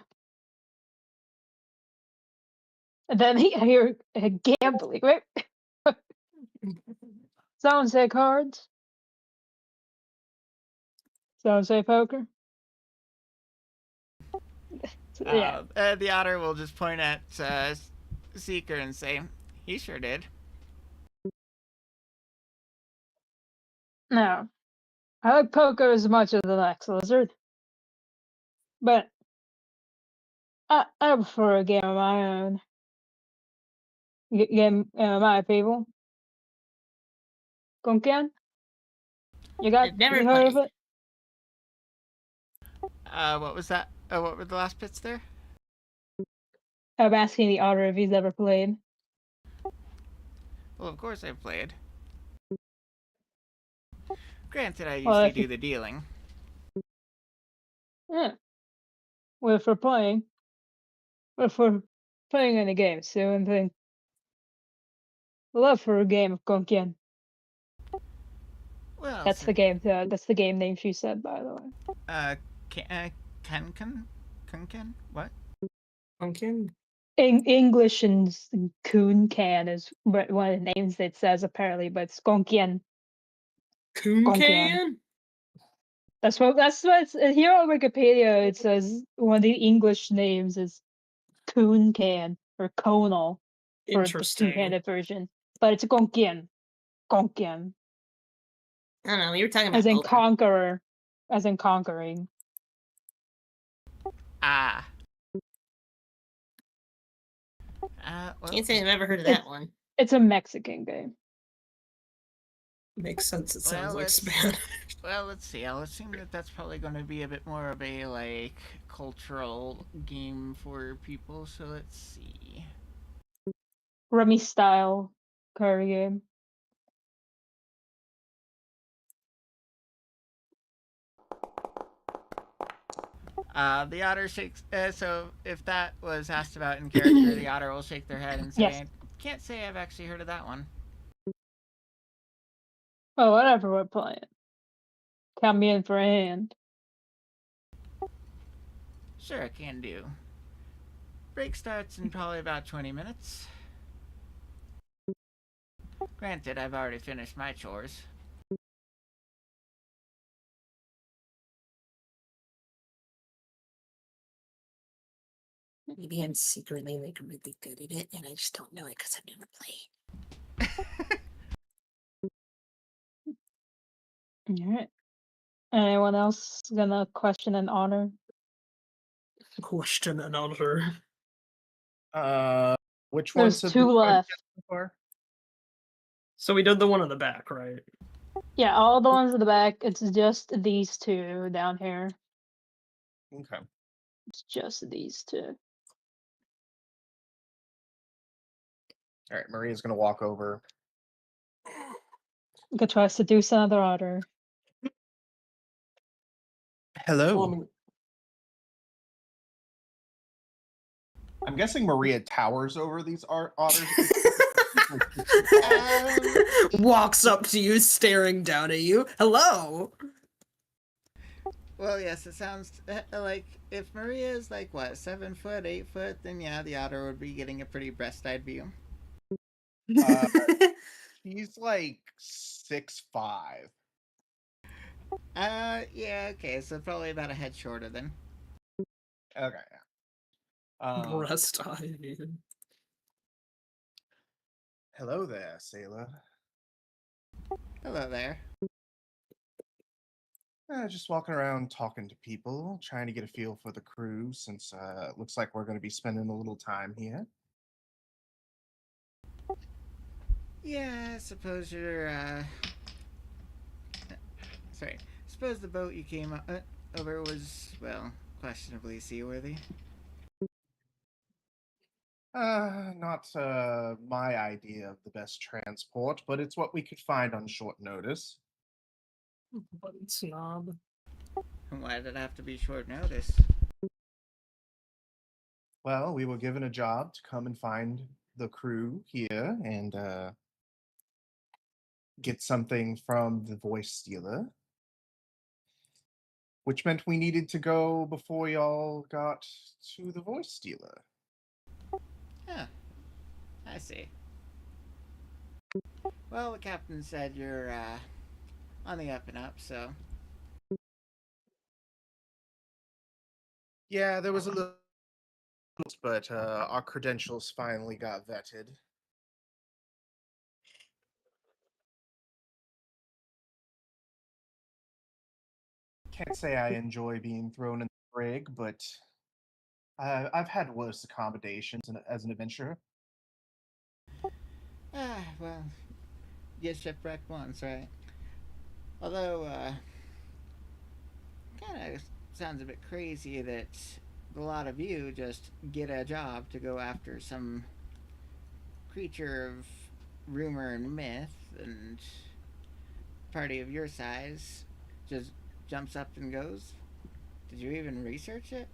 And then I hear gambling, right? Someone say cards. Someone say poker. Yeah. The Otter will just point at Seeker and say, he sure did. No. I like poker as much as the next lizard. But I prefer a game of my own. Game my people. Gunkan? I've never you heard of played. it? What was that? What were the last bits there? I'm asking the Otter if he's ever played. Well, of course I've played. Granted, I Well, usually if you- do the dealing. Yeah. Well, if we're playing any game, so and thing. Love for a game of Gunkan. Well, That's the game. That's the game name she said, by the way. Kunken? What? Pumpkin? English and Coon Can is one of the names it says apparently, but it's Gonkian. Cooncan? That's what it's, here on Wikipedia. It says one of the English names is Coon Can or Conal for the Interesting. two-handed version, but it's Gonkian. Gonkian, I don't know. We were talking about as in poker. conqueror, as in conquering. Ah. Well, Can't say I've ever heard of that one. It's a Mexican game. Makes sense. It sounds like let's- Spanish. Well, let's see. I'll assume that that's probably going to be a bit more of a, like, cultural game for people, so let's see. Rummy style card game. The Otter shakes. So if that was asked about in character, the Otter will shake their head and say, Yes. "Can't say I've actually heard of that one." Oh, whatever we're playing. Count me in for a hand. Sure, I can do. Break starts in probably about 20 minutes. Granted, I've already finished my chores. Maybe I'm secretly like really good at it, and I just don't know it because I've never played. Alright. Anyone else gonna question an honor? Question and answer. Which There's ones have two been done left. so far? So we did the one in the back, right? Yeah, all the ones in the back. It's just these two down here. Okay. It's just these two. All right. Maria's gonna walk over. You could try to seduce another otter. Hello. I'm guessing Maria towers over these otters. Walks up to you, staring down at you. Hello. Well, yes, it sounds like if Maria is like, what, 7 foot, 8 foot, then yeah, the Otter would be getting a pretty breast-eyed view. He's like 6'5". Yeah, okay, so probably about a head shorter then. Okay. Breast eye. Hello there, sailor. Hello there. Just walking around talking to people, trying to get a feel for the crew since it looks like we're going to be spending a little time here. Yeah, I suppose you're, sorry. Suppose the boat you came over was, well, questionably seaworthy. Not my idea of the best transport, but it's what we could find on short notice. Bloody snob. Why did it have to be short notice? Well, we were given a job to come and find the crew here and get something from the voice stealer, which meant we needed to go before y'all got to the voice stealer. Huh. I see. Well, the captain said you're, on the up and up, so. Yeah, there was a little, but our credentials finally got vetted. Can't say I enjoy being thrown in the brig, but I've had worse accommodations as an adventurer. Well, get shipwrecked once, right? Although, kind of sounds a bit crazy that a lot of you just get a job to go after some creature of rumor and myth, and party of your size just jumps up and goes. Did you even research it?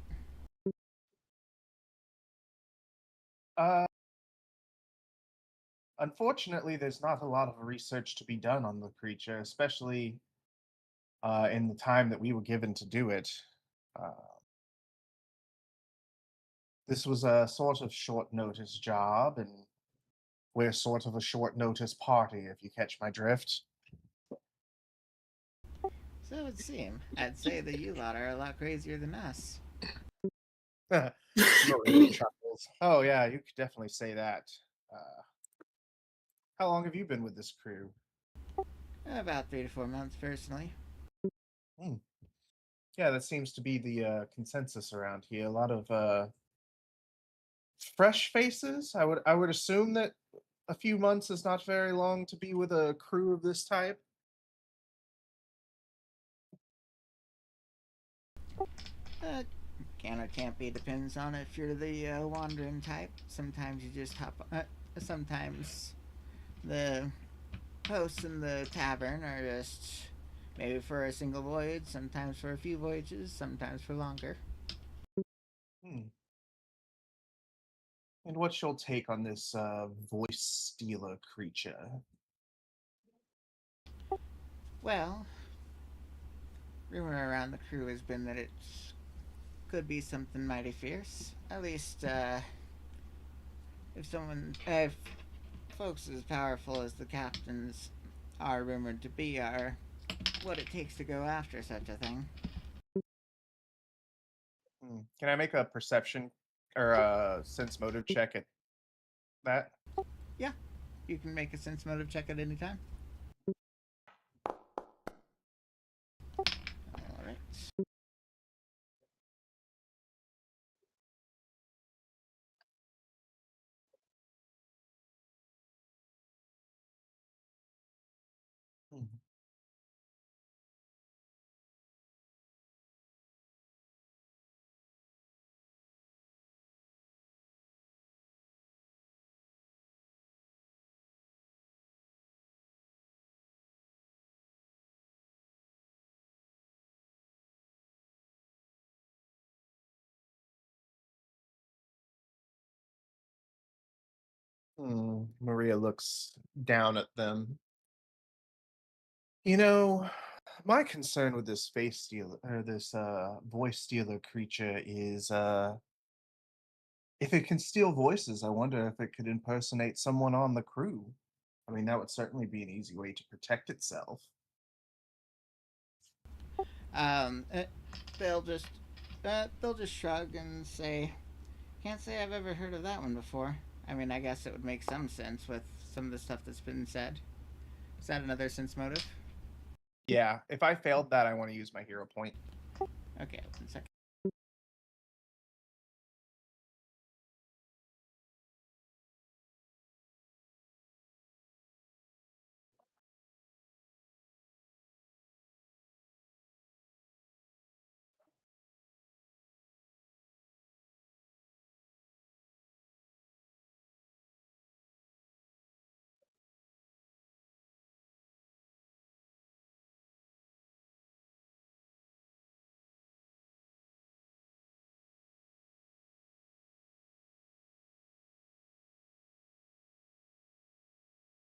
Uh, Unfortunately, there's not a lot of research to be done on the creature, especially in the time that we were given to do it. Uh, this was a sort of short notice job, and we're sort of a short notice party, if you catch my drift. So it would seem. I'd say that you lot are a lot crazier than us. Maria chuckles. Oh, yeah, you could definitely say that. Uh, how long have you been with this crew? About 3 to 4 months, personally. Hmm. Yeah, that seems to be the consensus around here. A lot of fresh faces. I would assume that a few months is not very long to be with a crew of this type. Uh, can or can't be, depends on if you're the wandering type. Sometimes you just hop. Sometimes the hosts in the tavern are just maybe for a single voyage, sometimes for a few voyages, sometimes for longer. Hmm. And what's your take on this voice stealer creature? Well, rumor around the crew has been that it could be something mighty fierce. At least, if folks as powerful as the captains are rumored to be are what it takes to go after such a thing. Hmm. Can I make a perception or a sense motive check at that? Yeah, you can make a sense motive check at any time. Alright. Hmm. Maria looks down at them. You know, my concern with this face stealer or this voice stealer creature is if it can steal voices, I wonder if it could impersonate someone on the crew. I mean, that would certainly be an easy way to protect itself. Um, uh, they'll just they'll just shrug and say, "Can't say I've ever heard of that one before." I mean, I guess it would make some sense with some of the stuff that's been said. Is that another sense motive? Yeah, if I failed that, I want to use my hero point. Okay, 1 second.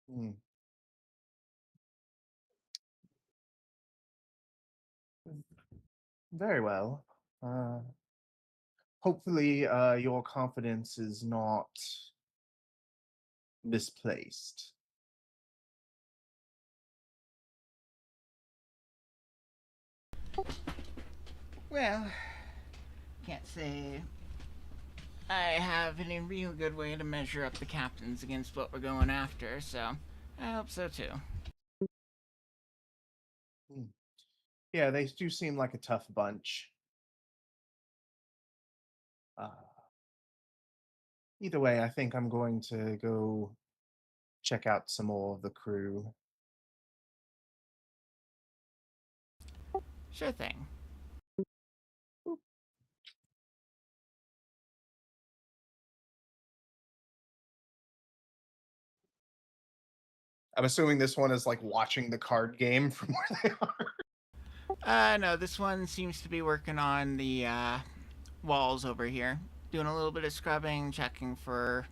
Hmm. Very well. Hopefully, your confidence is not misplaced. Well, can't say I have any real good way to measure up the captains against what we're going after, so I hope so too. Hmm. Yeah, they do seem like a tough bunch. Uh, Either way, I think I'm going to go check out some more of the crew. Sure thing. I'm assuming this one is like watching the card game from where they are. No, this one seems to be working on the walls over here. Doing a little bit of scrubbing, checking for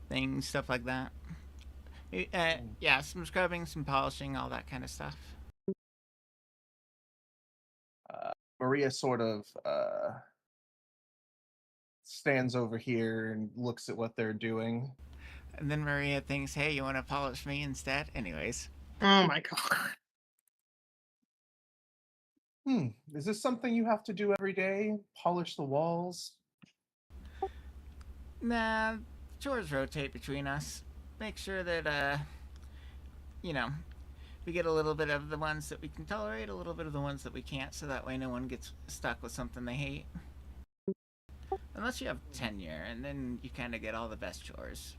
things, stuff like that. Yeah, some scrubbing, some polishing, all that kind of stuff. Maria sort of stands over here and looks at what they're doing. And then Maria thinks, hey, you want to polish me instead? Anyways. Oh my god. Is this something you have to do every day? Polish the walls? Nah, chores rotate between us. Make sure that, you know, we get a little bit of the ones that we can tolerate, a little bit of the ones that we can't, so that way no one gets stuck with something they hate. Unless you have tenure, and then you kind of get all the best chores.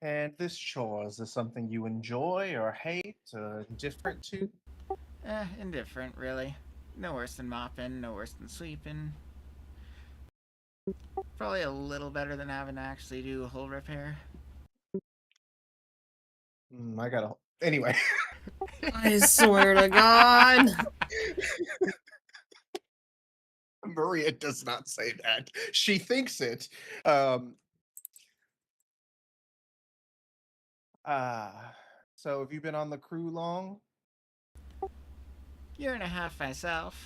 And this chore, is this something you enjoy or hate or indifferent to? Indifferent, really. No worse than mopping, no worse than sweeping. Probably a little better than having to actually do a hull repair. I gotta. Anyway. I swear to God. Maria does not say that. She thinks it. So have you been on the crew long? Year and a half myself.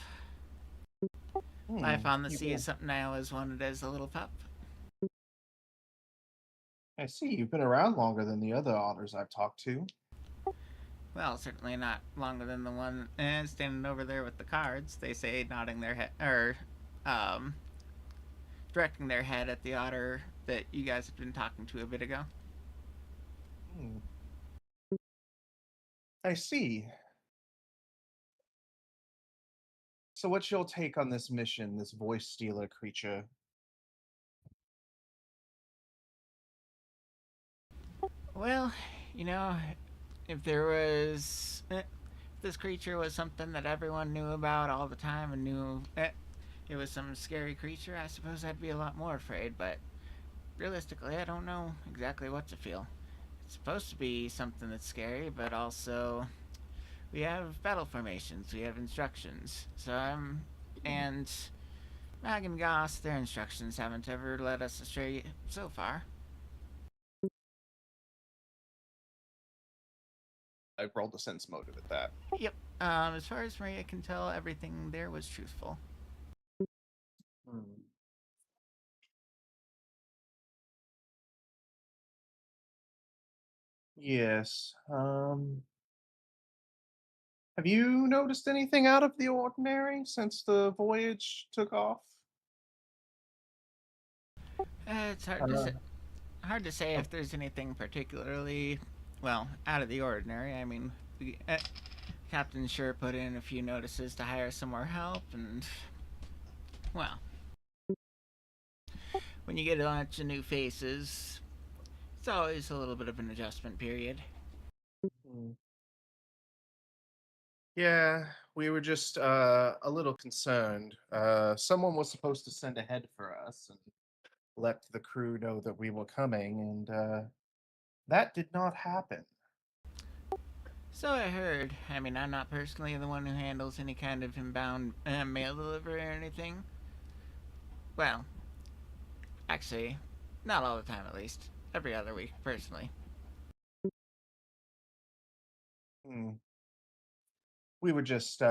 Life on the you've sea been- is something I always wanted as a little pup. I see. You've been around longer than the other otters I've talked to. Well, certainly not longer than the one standing over there with the cards. They say, nodding their head, or directing their head at the otter that you guys have been talking to a bit ago. Hmm. I see. So what's your take on this mission, this voice stealer creature? Well, you know, if there was. If this creature was something that everyone knew about all the time and knew it was some scary creature, I suppose I'd be a lot more afraid, but realistically, I don't know exactly what to feel. It's supposed to be something that's scary, but also we have battle formations, we have instructions. And Mag and Goss, their instructions haven't ever led us astray so far. I rolled a sense motive at that. Yep. As far as Maria can tell, everything there was truthful. Yes. Have you noticed anything out of the ordinary since the voyage took off? It's hard to say if there's anything particularly, well, out of the ordinary. I mean, Captain sure put in a few notices to hire some more help, and well, when you get a bunch of new faces, it's always a little bit of an adjustment period. Yeah, we were just a little concerned. Someone was supposed to send ahead for us and let the crew know that we were coming, and that did not happen. So I heard. I mean, I'm not personally the one who handles any kind of inbound mail delivery or anything. Well, actually, not all the time at least. Every other week, personally. Hmm. We were just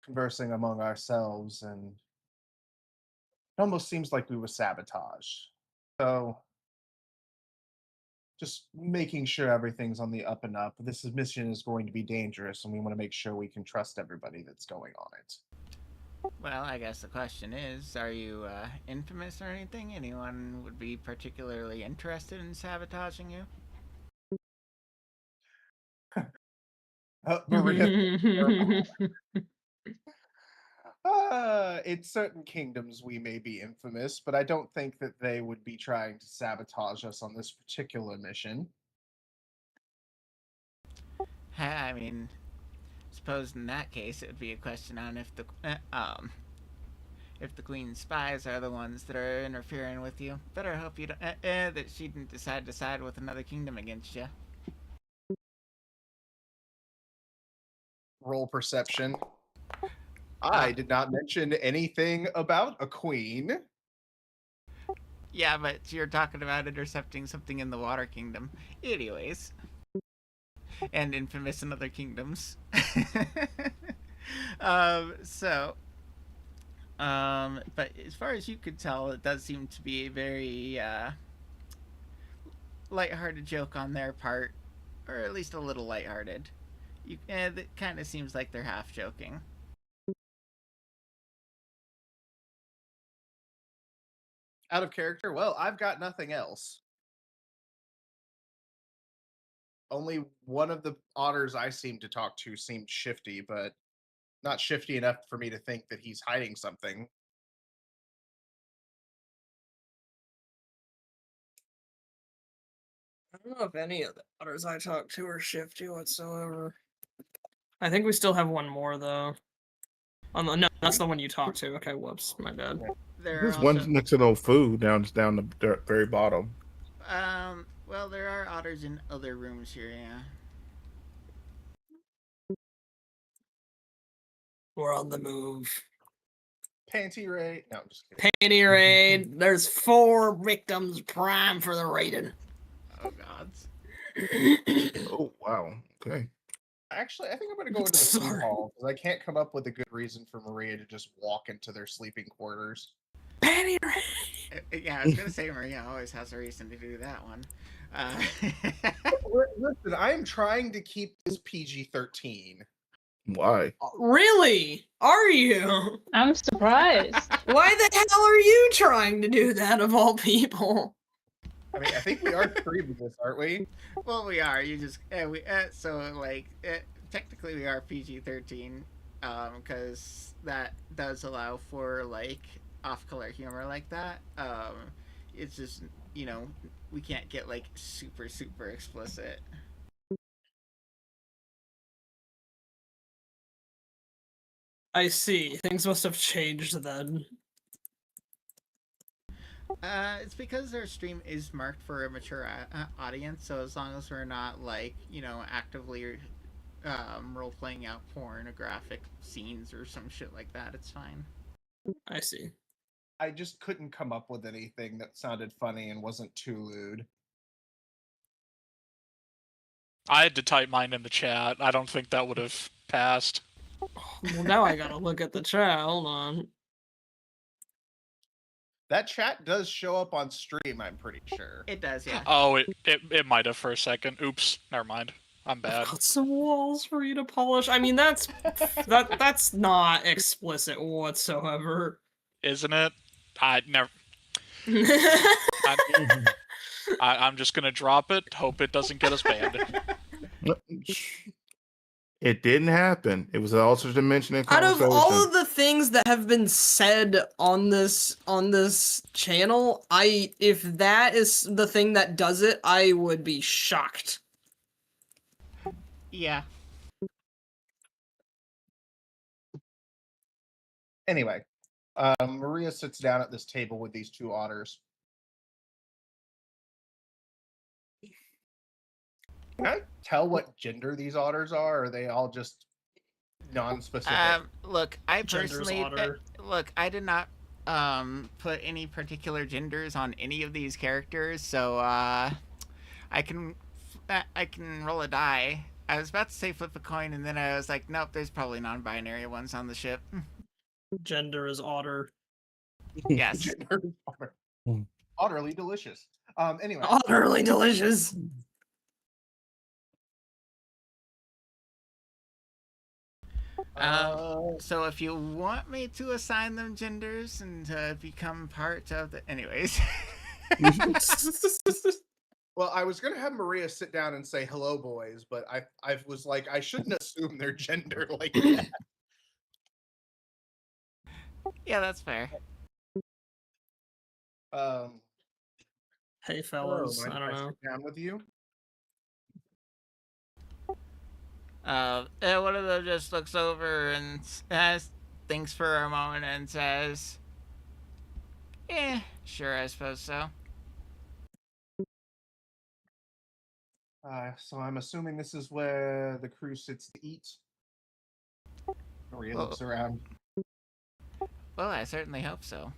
conversing among ourselves, and it almost seems like we were sabotaged. So, just making sure everything's on the up and up. Mission is going to be dangerous, and we want to make sure we can trust everybody that's going on it. Well, I guess the question is, are you infamous or anything? Anyone would be particularly interested in sabotaging you? Maria, in certain kingdoms we may be infamous, but I don't think that they would be trying to sabotage us on this particular mission. I mean, suppose in that case it would be a question on if the queen's spies are the ones that are interfering with you. Better hope you don't, that she didn't decide to side with another kingdom against you. Roll perception. I did not mention anything about a queen. Yeah, but you're talking about intercepting something in the Water Kingdom. Anyways. And infamous in other kingdoms. But as far as you could tell, it does seem to be a very lighthearted joke on their part, or at least a little lighthearted. It kind of seems like they're half joking. Out of character? Well, I've got nothing else. Only one of the otters I seemed to talk to seemed shifty, but not shifty enough for me to think that he's hiding something. I don't know if any of the otters I talked to are shifty whatsoever. I think we still have one more though. No, that's the one you talked to. Okay, whoops, my bad. There's one next to no food down the very bottom. Well, there are otters in other rooms here, yeah. We're on the move. Panty raid? No, I'm just kidding. Panty raid. There's 4 victims prime for the raiding. Oh, gods. Oh, wow. Okay. Actually, I think I'm going to go into the food hall, because I can't come up with a good reason for Maria to just walk into their sleeping quarters. Panty raid! Yeah, I was going to say Maria always has a reason to do that one. Listen, I'm trying to keep this PG-13. Why? Really? Are you? I'm surprised. Why the hell are you trying to do that of all people? I mean, I think we are free with this, aren't we? Well, we are. You just technically we are PG-13, because that does allow for like off-color humor like that. It's just we can't get like super explicit. I see. Things must have changed then. It's because our stream is marked for a mature audience, so as long as we're not like actively role playing out pornographic scenes or some shit like that, it's fine. I see. I just couldn't come up with anything that sounded funny and wasn't too lewd. I had to type mine in the chat. I don't think that would have passed. Well, now I gotta look at the chat. Hold on. That chat does show up on stream, I'm pretty sure. It does, yeah. Oh, it might have for a second. Oops, never mind. I'm bad. I've got some walls for you to polish. I mean, that's not explicit whatsoever. Isn't it? I never. I'm just gonna drop it. Hope it doesn't get us banned. It didn't happen. It was an altered dimension in Out of all conversation. of the things that have been said on this channel, if that is the thing that does it, I would be shocked. Yeah. Anyway, Maria sits down at this table with these two otters. Can I tell what gender these otters are? Or are they all just non-specific? Look, I Gender's personally Otter. look. I did not put any particular genders on any of these characters, so I can roll a die. I was about to say flip a coin, and then I was like, nope, there's probably non-binary ones on the ship. Gender is Otter. Yes. Gender is otter. Utterly delicious. Anyway, Utterly delicious. So if you want me to assign them genders and become part of the, anyways. well, I was gonna have Maria sit down and say hello, boys, but I was like, I shouldn't assume their gender like that. Yeah, that's fair. Hey Hello, fellas, mind I if don't know. sit down with you? One of them just looks over and thinks for a moment and says, sure, I suppose so. So I'm assuming this is where the crew sits to eat. Maria looks around. Well, I certainly hope so.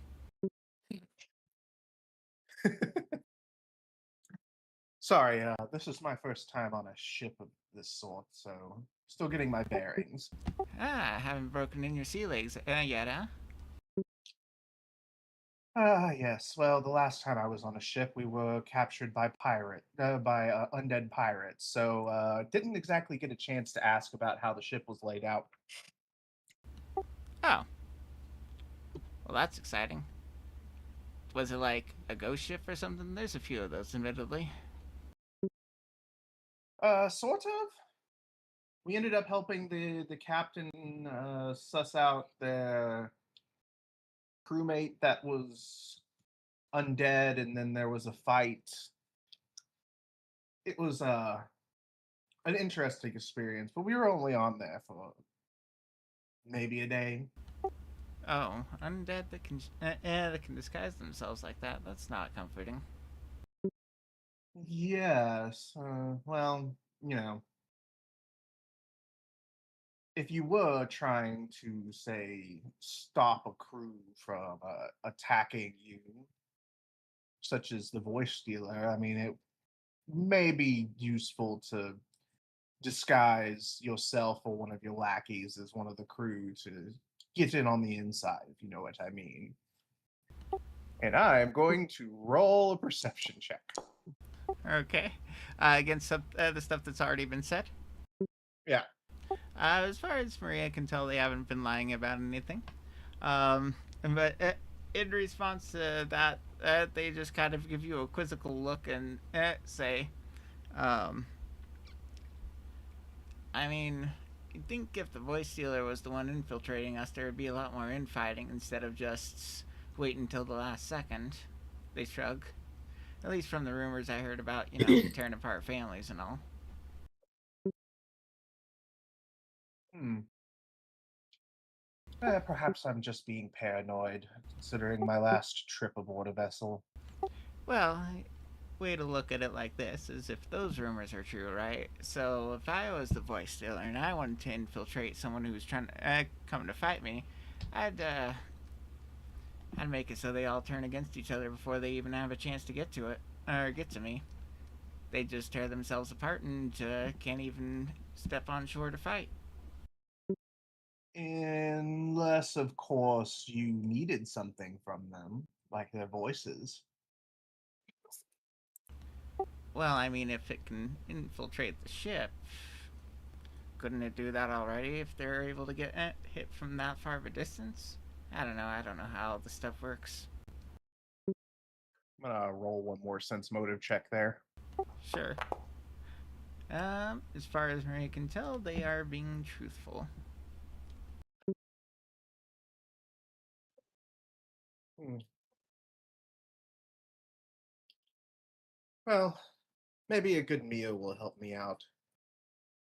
Sorry, this is my first time on a ship of this sort, so still getting my bearings. I haven't broken in your sea legs yet, huh? Yes. Well, the last time I was on a ship, we were captured by undead pirates, so didn't exactly get a chance to ask about how the ship was laid out. Oh. Well, that's exciting. Was it like a ghost ship or something? There's a few of those, admittedly. Sort of. We ended up helping the captain suss out the crewmate that was undead, and then there was a fight. It was an interesting experience, but we were only on there for maybe a day. Oh, undead that can disguise themselves like that. That's not comforting. Yes. Well, you know, if you were trying to say stop a crew from attacking you, such as the voice stealer, I mean, it may be useful to disguise yourself or one of your lackeys as one of the crew to get in on the inside, if you know what I mean. And I am going to roll a perception check. Okay. Against the stuff that's already been said? Yeah. As far as Maria can tell, they haven't been lying about anything. But in response to that, they just kind of give you a quizzical look and say, I mean, you'd think if the voice stealer was the one infiltrating us, there would be a lot more infighting instead of just wait until the last second. They shrug. At least from the rumors I heard about, tearing apart families and all. Perhaps I'm just being paranoid, considering my last trip aboard a vessel. Well, way to look at it like this is if those rumors are true, right? So if I was the voice stealer and I wanted to infiltrate someone who was trying to come to fight me, I'd make it so they all turn against each other before they even have a chance to get to it or get to me. They just tear themselves apart and can't even step on shore to fight. Unless, of course, you needed something from them, like their voices. Well, I mean, if it can infiltrate the ship, couldn't it do that already if they're able to get hit from that far of a distance? I don't know how this stuff works. I'm gonna roll one more sense motive check there. Sure. As far as Maria can tell, they are being truthful. Hmm. Well, maybe a good meal will help me out.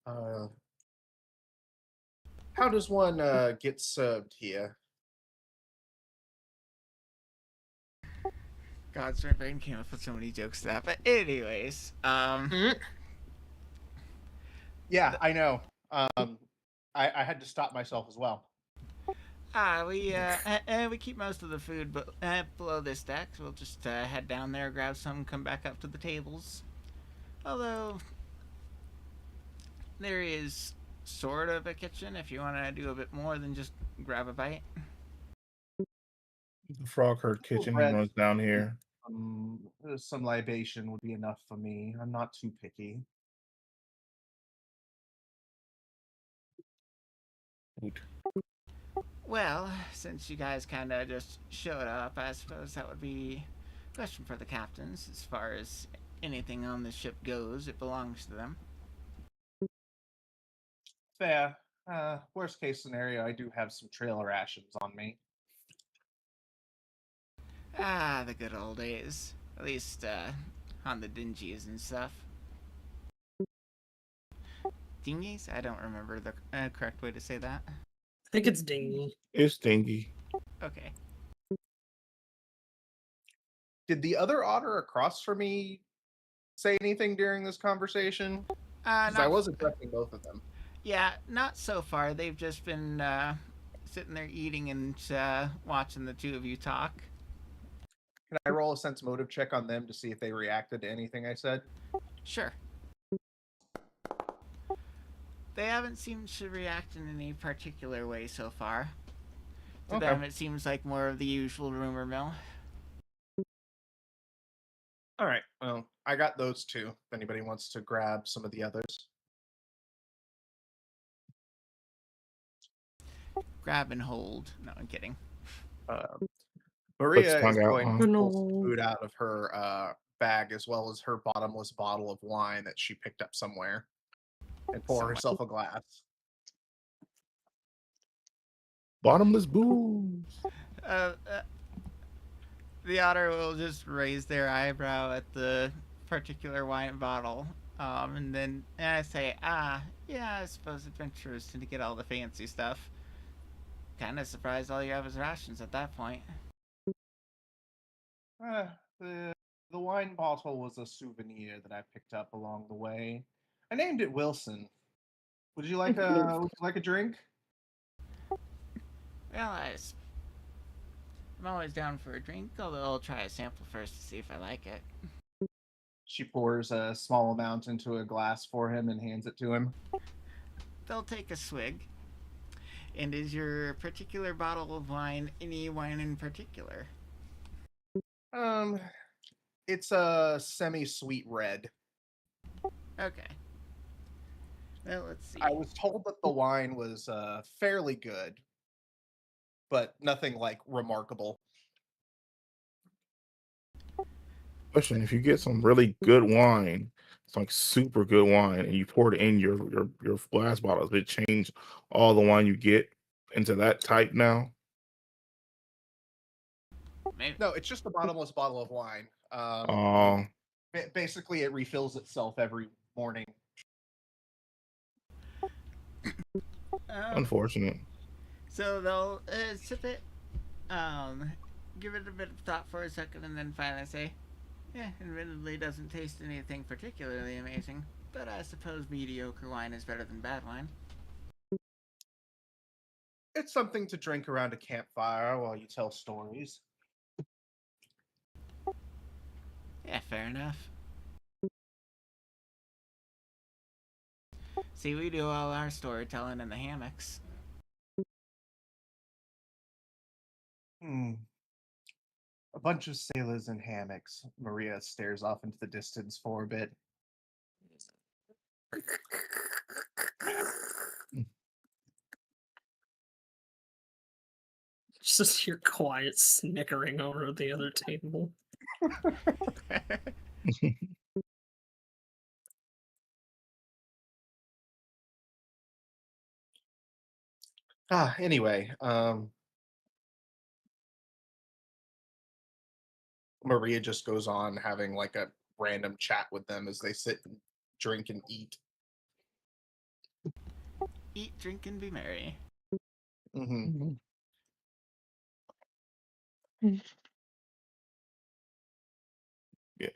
Uh, how does one get served here? God's my brain came up with so many jokes to that. But anyways, Yeah, I know. I had to stop myself as well. we keep most of the food, but below this deck, so we'll just head down there, grab some, come back up to the tables. Although there is sort of a kitchen if you want to do a bit more than just grab a bite. The frog herd kitchen. He Bread, runs down here. some libation would be enough for me. I'm not too picky. Food. Well, since you guys kind of just showed up, I suppose that would be a question for the captains. As far as anything on the ship goes, it belongs to them. Fair. Worst case scenario, I do have some trail rations on me. Ah, the good old days. At least, on the dingies and stuff. Dingies? I don't remember the correct way to say that. I think it's dingy. It's dingy. Okay. Did the other otter across from me say anything during this conversation? Because I was addressing both of them. Yeah, not so far. They've just been sitting there eating and watching the two of you talk. Can I roll a sense motive check on them to see if they reacted to anything I said? Sure. They haven't seemed to react in any particular way so far. To them, it seems like more of the usual rumor mill. All right. Well, I got those two. If anybody wants to grab some of the others. Grab and hold. No, I'm kidding. Maria tongue is out, going huh? to pull some food out of her bag, as well as her bottomless bottle of wine that she picked up somewhere, and pour herself a glass. Bottomless booze. The otter will just raise their eyebrow at the particular wine bottle, and then I say, yeah, I suppose adventurers tend to get all the fancy stuff. Kind of surprised all you have is rations at that point. The wine bottle was a souvenir that I picked up along the way. I named it Wilson. Would you like a drink? Well, I'm always down for a drink, although I'll try a sample first to see if I like it. She pours a small amount into a glass for him and hands it to him. They'll take a swig. And is your particular bottle of wine any wine in particular? It's a semi-sweet red. Okay. Well, let's see. I was told that the wine was fairly good, but nothing like remarkable. Question: if you get some really good wine, it's like super good wine, and you pour it in your glass bottles, it change all the wine you get into that type now? Maybe. No, it's just a bottomless bottle of wine. Basically, it refills itself every morning. Unfortunate. So they'll sip it, give it a bit of thought for a second, and then finally say, yeah, admittedly doesn't taste anything particularly amazing, but I suppose mediocre wine is better than bad wine. It's something to drink around a campfire while you tell stories. Yeah, fair enough. See, we do all our storytelling in the hammocks. A bunch of sailors in hammocks. Maria stares off into the distance for a bit. Just hear quiet snickering over at the other table. Anyway, Maria just goes on having like a random chat with them as they sit and drink and eat. Eat, drink, and be merry. Mm-hmm. Yeah.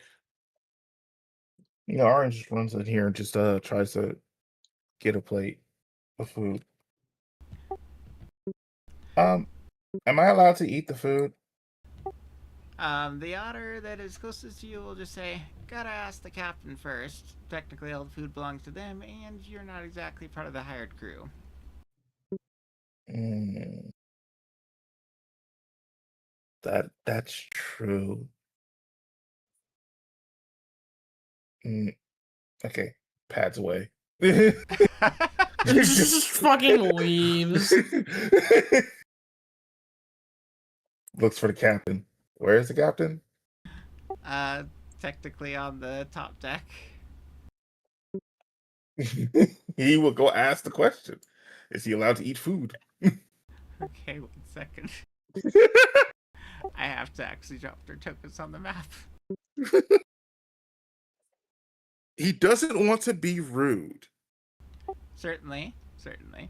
You know, Orange just runs in here and just tries to get a plate of food. Am I allowed to eat the food? The otter that is closest to you will just say, "Gotta ask the captain first. Technically, all the food belongs to them, and you're not exactly part of the hired crew." Mm, that's true. Mm, okay, pads away. Just fucking leaves. Looks for the captain. Where is the captain? uh, Technically on the top deck. He will go ask the question. Is he allowed to eat food? Okay, 1 second. I have to actually drop their tokens on the map. He doesn't want to be rude. Certainly, certainly.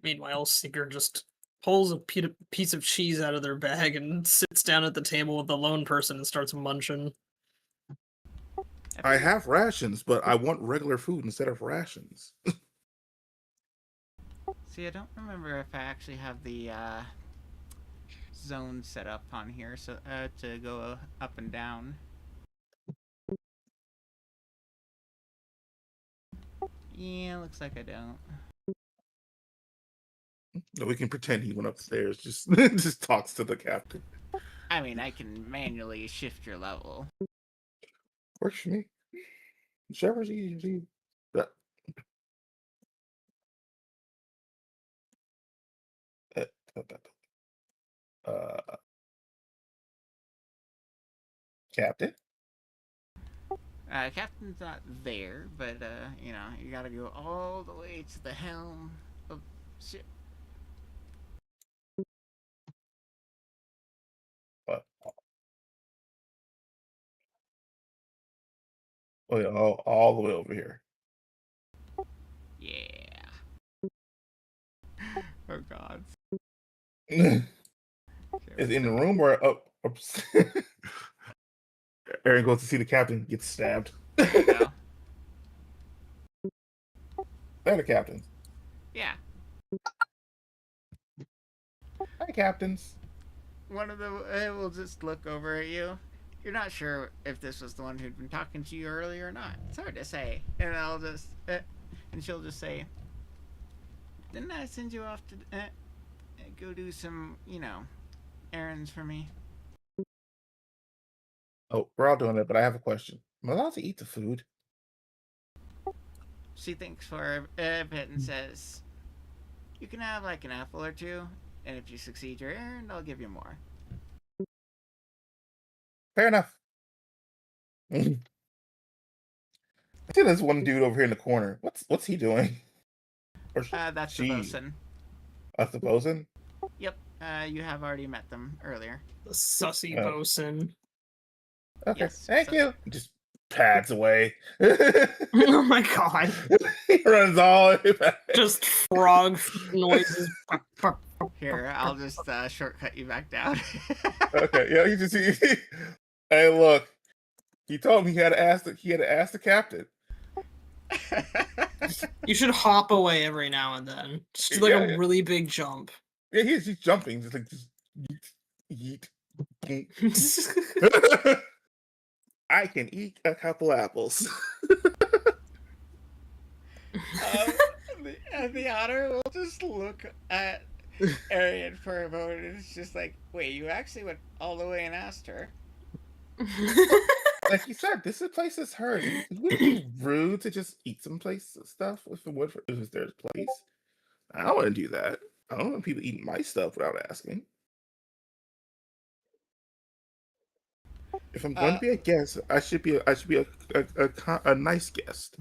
Meanwhile, Seeker just pulls a piece of cheese out of their bag and sits down at the table with the lone person and starts munching. I have rations, but I want regular food instead of rations. See, I don't remember if I actually have the zone set up on here, so to go up and down. Yeah, looks like I don't. No, we can pretend he went upstairs. Just just talks to the captain. I mean, I can manually shift your level. Works for me. Whichever's easy. Captain? Captain's not there, but you know, you gotta go all the way to the helm of ship. What? Oh yeah, all the way over here. Yeah. Oh God. Is it in the room or up? Aaron goes to see the captain, gets stabbed. There you go. They're the captains. Yeah. Hi, captains. One of them will just look over at you. You're not sure if this was the one who'd been talking to you earlier or not. It's hard to say. And I'll just, and she'll just say, "Didn't I send you off to go do some, you know, errands for me?" Oh, we're all doing it, but I have a question. Am I allowed to eat the food? She thinks for a bit and says, "You can have like an apple or two, and if you succeed your errand, I'll give you more." Fair enough. I see there's one dude over here in the corner. What's he doing? Or That's the bosun. That's the bosun? Yep. You have already met them earlier. The sussy Oh. bosun. Okay, Yes, thank so- you. He just pads away. Oh my God. He runs all the way back. Just frog noises. Here, I'll just shortcut you back down. Okay, yeah, he just hey, look. He told me he had to ask the captain. You should hop away every now and then. Just do like Yeah, a yeah. really big jump. Yeah, he's jumping, just like yeet, yeet. I can eat a couple apples. The otter will just look at Arian for a moment and it's just like, "Wait, you actually went all the way and asked her?" Like you said, this place is hers. It would be rude to just eat some place stuff if it was their place. I don't want to do that. I don't want people eating my stuff without asking. If I'm going to be a guest, I should be a nice guest.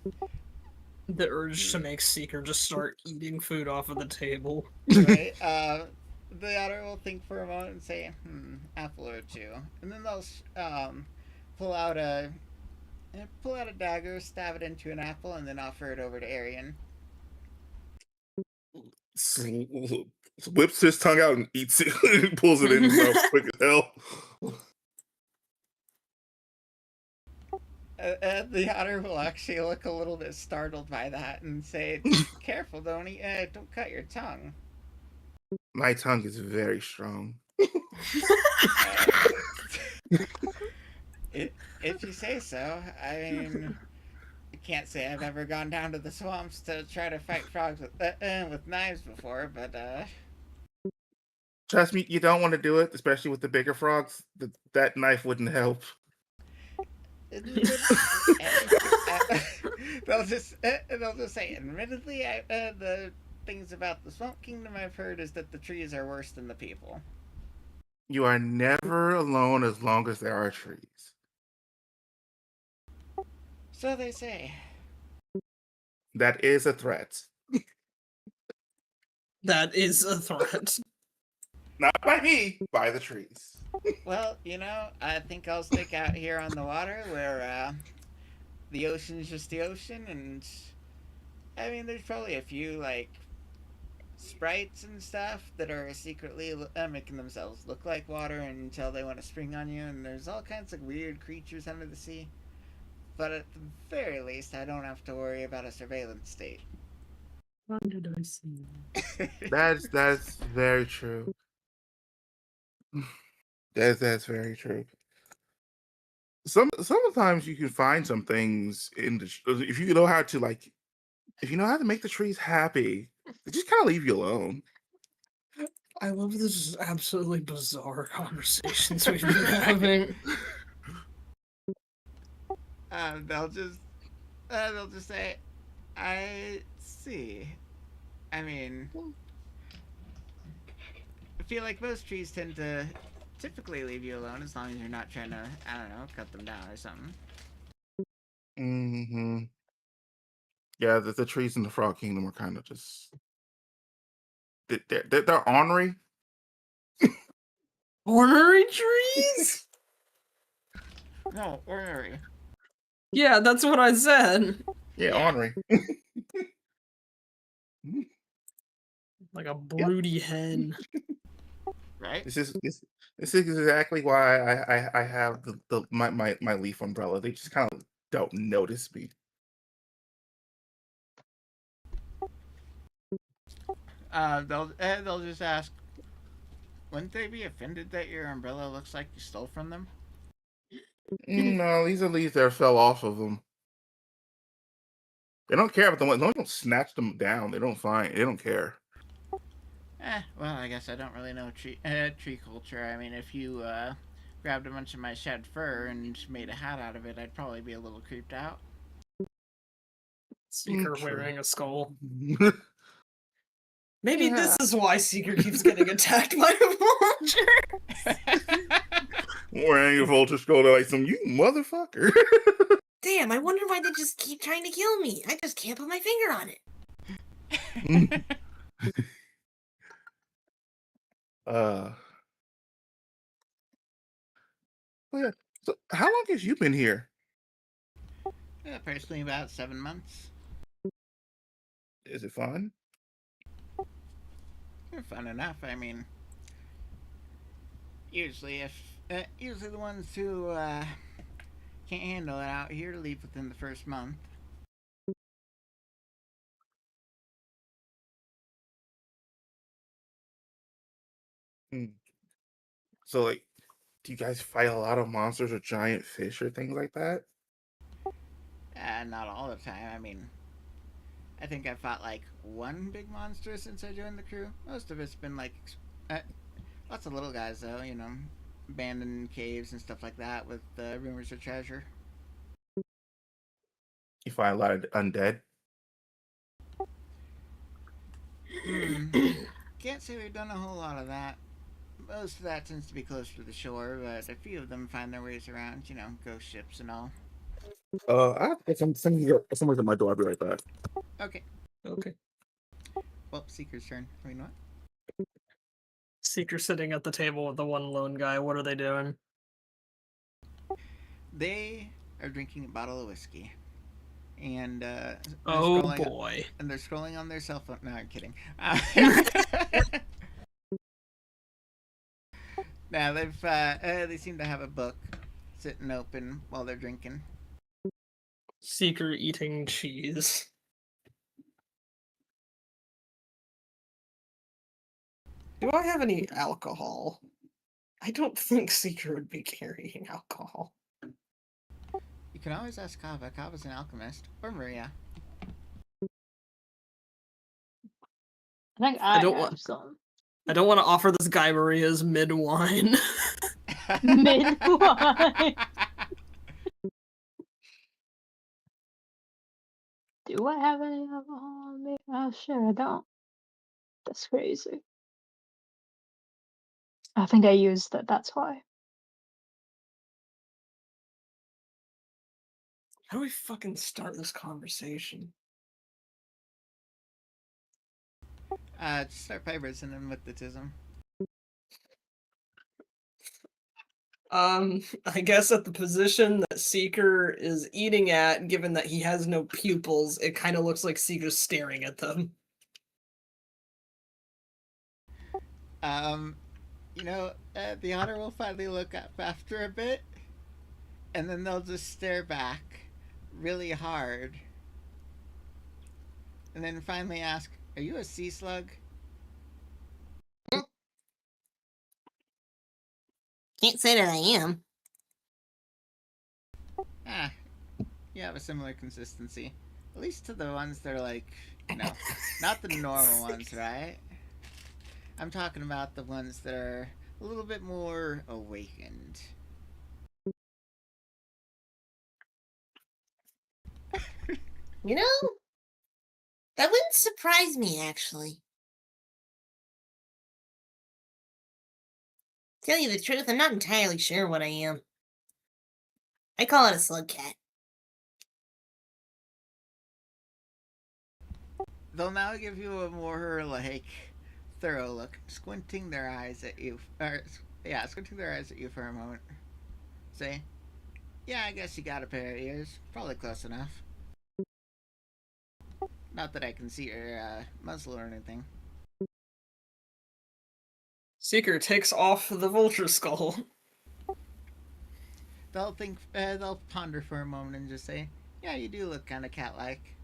The urge to make Seeker just start eating food off of the table. Right? The otter will think for a moment and say, apple or two. And then they'll pull out a dagger, stab it into an apple, and then offer it over to Arian. Whips his tongue out and eats it. Pulls it in his mouth quick as hell. The otter will actually look a little bit startled by that and say, "Careful, don't cut your tongue." My tongue is very strong. If you say so. I mean, I can't say I've ever gone down to the swamps to try to fight frogs with knives before, but Trust me, you don't want to do it, especially with the bigger frogs. That knife wouldn't help. They'll just say, admittedly, the things about the Swamp Kingdom I've heard is that the trees are worse than the people. You are never alone as long as there are trees. So they say. That is a threat. That is a threat. Not by me, by the trees. Well, I think I'll stick out here on the water where the ocean's just the ocean, and I mean, there's probably a few sprites and stuff that are secretly making themselves look like water until they want to spring on you, and there's all kinds of weird creatures under the sea. But at the very least, I don't have to worry about a surveillance state. When did I see that? That's very true. That's very true. Sometimes you can find some things if you know how to make the trees happy, they just kind of leave you alone. I love this absolutely bizarre conversations we've been having. They'll just say, I see. I mean, I feel like most trees tend to typically leave you alone as long as you're not trying to, I don't know, cut them down or something. Mm-hmm. Yeah, the trees in the Frog Kingdom are kind of just they're ornery. Ornery trees? No, ornery. Yeah, that's what I said. Yeah, ornery. Like a broody hen. Right? This is exactly why I have my leaf umbrella. They just kind of don't notice me. They'll just ask, wouldn't they be offended that your umbrella looks like you stole from them? No, these are leaves that fell off of them. They don't care about the ones. They don't snatch them down. They don't care. Well, I guess I don't really know tree culture. I mean, if you grabbed a bunch of my shed fur and made a hat out of it, I'd probably be a little creeped out. Seeker wearing a skull. Maybe this is why Seeker keeps getting attacked by a vulture. Wearing a vulture skull, they're like, you motherfucker. Damn, I wonder why they just keep trying to kill me. I just can't put my finger on it. Oh yeah. So how long has you been here? Personally, about 7 months. Is it fun? Fun enough. I mean, usually the ones who can't handle it out here leave within the first month. So do you guys fight a lot of monsters or giant fish or things like that? Not all the time. I mean, I think I've fought one big monster since I joined the crew. Most of it's been lots of little guys though, abandoned caves and stuff like that with rumors of treasure. You find a lot of undead? Can't say we've done a whole lot of that. Most of that tends to be closer to the shore, but a few of them find their ways around, ghost ships and all. I have someone's at my door. I'll be right back. Okay. Okay. Well, Seeker's turn. I mean, what? Seeker sitting at the table with the one lone guy. What are they doing? They are drinking a bottle of whiskey. And Oh boy. And they're scrolling on their cell phone. No, I'm kidding. Now they seem to have a book sitting open while they're drinking. Seeker eating cheese. Do I have any alcohol? I don't think Seeker would be carrying alcohol. You can always ask Kava. Kava's an alchemist. Or Maria. I think I have some. I don't want to offer this guy Maria's mid-wine. Mid-wine. Do I have any alcohol on me? Oh, sure, I don't. That's crazy. I think I used it, that's why. How do we fucking start this conversation? Just start by rizzing him with the tism. I guess at the position that Seeker is eating at, given that he has no pupils, it kind of looks like Seeker's staring at them. The Otter will finally look up after a bit, and then they'll just stare back really hard. And then finally ask, "Are you a sea slug?" Can't say that I am. You have a similar consistency. At least to the ones that are like, not the normal ones, right? I'm talking about the ones that are a little bit more awakened. You know, that wouldn't surprise me, actually. Tell you the truth, I'm not entirely sure what I am. I call it a slugcat. They'll now give you a more, thorough look, squinting their eyes at you. Squinting their eyes at you for a moment. Say, "Yeah, I guess you got a pair of ears. Probably close enough. Not that I can see your muzzle or anything." Seeker takes off the vulture skull. They'll ponder for a moment and just say, "Yeah, you do look kind of cat-like."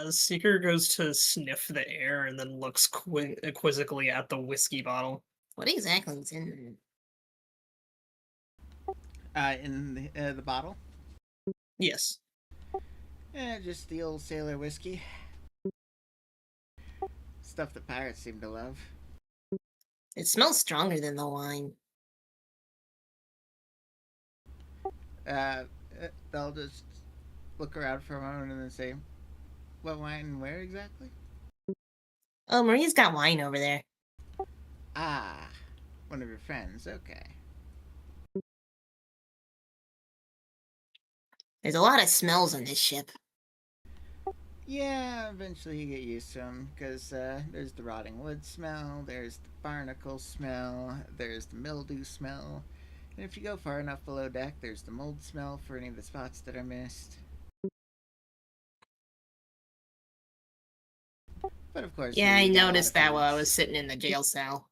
Seeker goes to sniff the air and then looks quizzically at the whiskey bottle. What exactly is in In the bottle? Yes. Just the old sailor whiskey. Stuff that pirates seem to love. It smells stronger than the wine. They'll just look around for a moment and then say, "What wine and where exactly?" Oh, Maria's got wine over there. Ah, one of your friends, okay. There's a lot of smells on this ship. Yeah, eventually you get used to them, because there's the rotting wood smell, there's the barnacle smell, there's the mildew smell, and if you go far enough below deck, there's the mold smell for any of the spots that are missed. But of course... Yeah, I noticed that while I was sitting in the jail cell.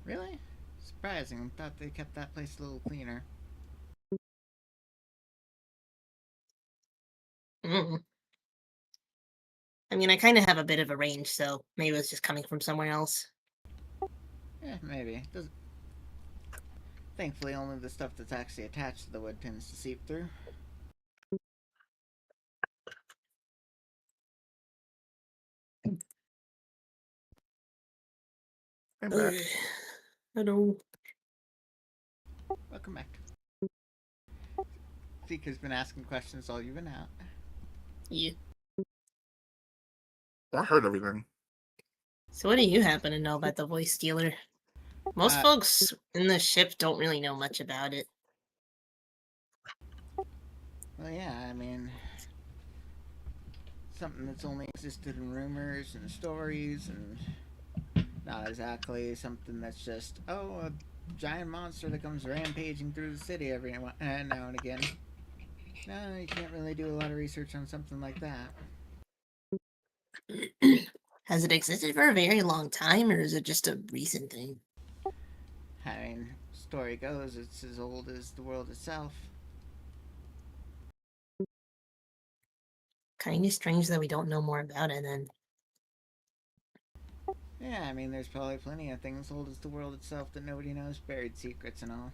Really? Surprising. I thought they kept that place a little cleaner. Mm. I mean, I kind of have a bit of a range, so maybe it's just coming from somewhere else. Yeah, maybe. Doesn't... Thankfully, only the stuff that's actually attached to the wood tends to seep through. I'm back. Hello. Welcome back. Seeker's been asking questions while you've been out. Yeah. I heard everything. So what do you happen to know about the voice stealer? Most folks in the ship don't really know much about it. Well, yeah, I mean, something that's only existed in rumors and stories, and not exactly something that's just, oh, a giant monster that comes rampaging through the city every now and again. No, you can't really do a lot of research on something like that. Has it existed for a very long time, or is it just a recent thing? I mean, story goes, it's as old as the world itself. Kind of strange that we don't know more about it then. Yeah, I mean, there's probably plenty of things old as the world itself that nobody knows, buried secrets and all.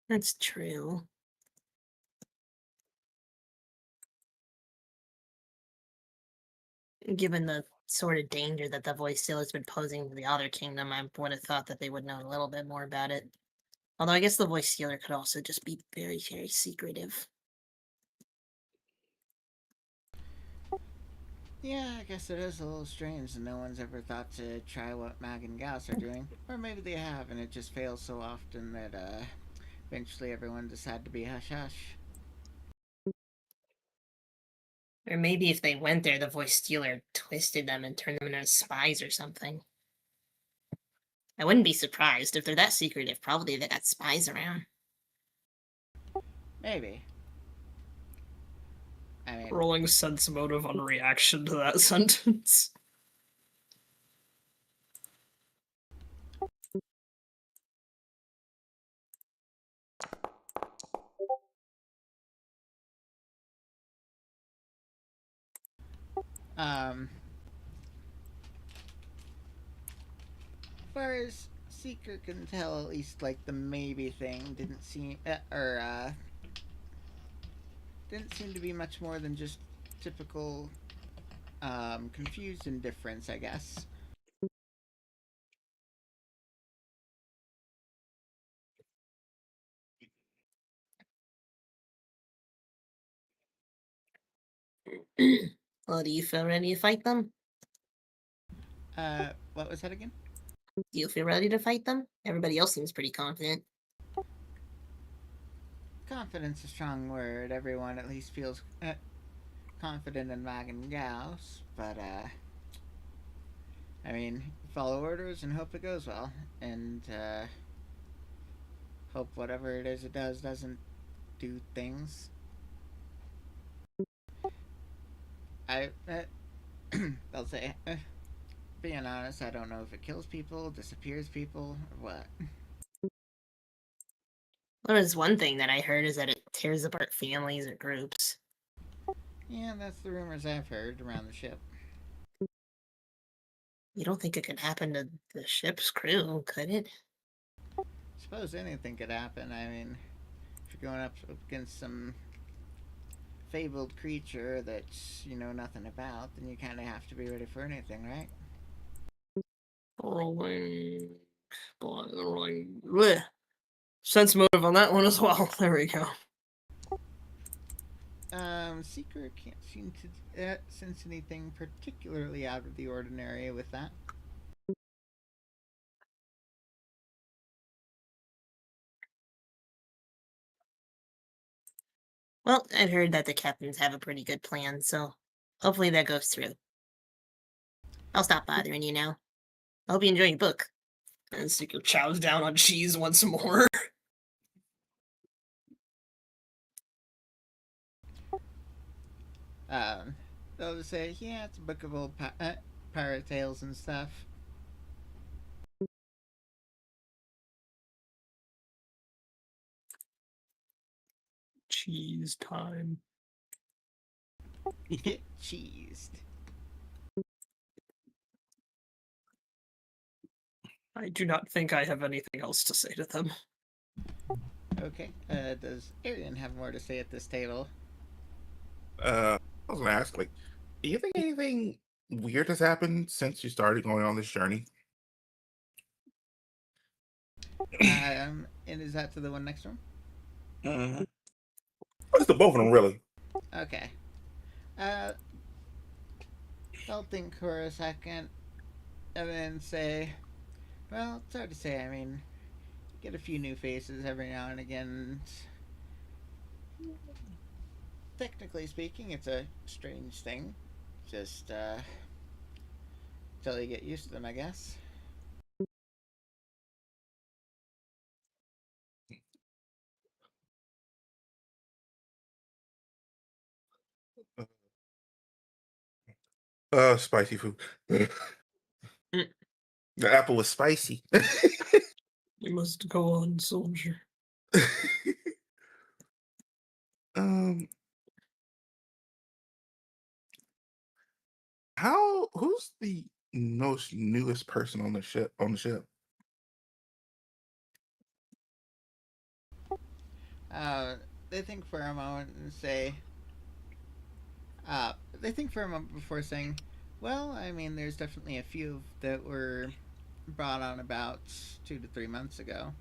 That's true. Given the sort of danger that the voice stealer has been posing to the Otter Kingdom, I would have thought that they would know a little bit more about it. Although I guess the voice stealer could also just be very, very secretive. Yeah, I guess it is a little strange that no one's ever thought to try what Mag and Gauss are doing. Or maybe they have, and it just fails so often that eventually everyone decided to be hush-hush. Or maybe if they went there, the voice stealer twisted them and turned them into spies or something. I wouldn't be surprised. If they're that secretive, probably they got spies around. Maybe. I mean, Rolling sense motive on reaction to that sentence. far as Seeker can tell, at least like the maybe thing didn't seem, didn't seem to be much more than just typical, confused indifference, I guess. Well, do you feel ready to fight them? What was that again? Do you feel ready to fight them? Everybody else seems pretty confident. Confidence is a strong word. Everyone at least feels confident in Mag and Gauss, but I mean, follow orders and hope it goes well, and hope whatever it is it does doesn't do things. I'll say, being honest, I don't know if it kills people, disappears people, or what. There was one thing that I heard is that it tears apart families or groups. Yeah, that's the rumors I've heard around the ship. You don't think it could happen to the ship's crew, could it? Suppose anything could happen. I mean, if you're going up against some fabled creature that you know nothing about, then you kind of have to be ready for anything, right? Rolling bleh. Sense motive on that one as well. There we go. Seeker can't seem to sense anything particularly out of the ordinary with that. Well, I've heard that the captains have a pretty good plan, so hopefully that goes through. I'll stop bothering you now. I hope you enjoy your book. And Seeker chows down on cheese once more. They'll say, yeah, it's a book of old pirate tales and stuff. Cheese time. Cheesed. I do not think I have anything else to say to them. Okay. Does Arian have more to say at this table? I was gonna ask, like, do you think anything weird has happened since you started going on this journey? And is that to the one next room? Mm-hmm. It's the both of them, really. Okay. I'll think for a second and then say, well, it's hard to say. I mean, get a few new faces every now and again. Technically speaking, it's a strange thing. Just, till you get used to them, I guess. Spicy food. The apple was spicy. You must go on, soldier. um, who's the most newest person on the ship? They think for a moment and say, they think for a moment before saying, well, I mean, there's definitely a few that were brought on about 2 to 3 months ago.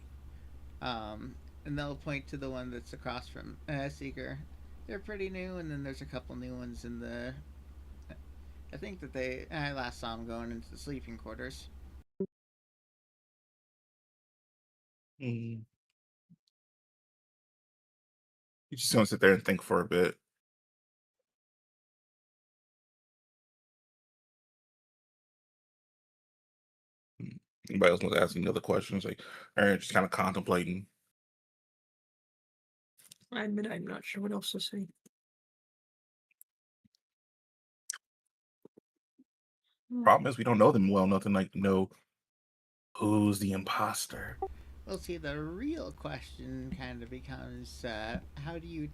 And they'll point to the one that's across from Seeker. They're pretty new, and then there's a couple new ones in the. I think that I last saw them going into the sleeping quarters. Mm. You just gonna sit there and think for a bit. Anybody else want to ask any other questions? Like, or just kind of contemplating. I admit I'm not sure what else to say. Problem is, we don't know them well enough to like know who's the imposter. Well, see, the real question kind of becomes, how do you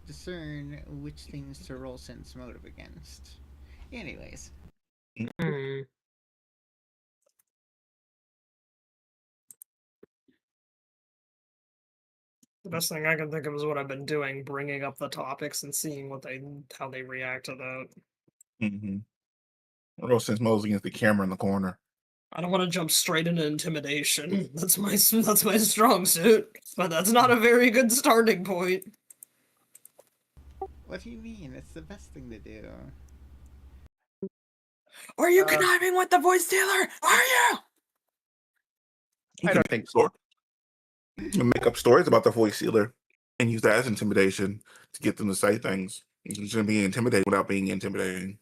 discern which things to roll sense motive against? Anyways. Hmm. The best thing I can think of is what I've been doing, bringing up the topics and seeing how they react to that. Mm-hmm. Real sense moves against the camera in the corner. I don't want to jump straight into intimidation. That's my strong suit, but that's not a very good starting point. What do you mean? It's the best thing to do. Are you conniving with the voice dealer? Are you? You can think so. And make up stories about the voice sealer and use that as intimidation to get them to say things. You shouldn't be intimidated without being intimidating.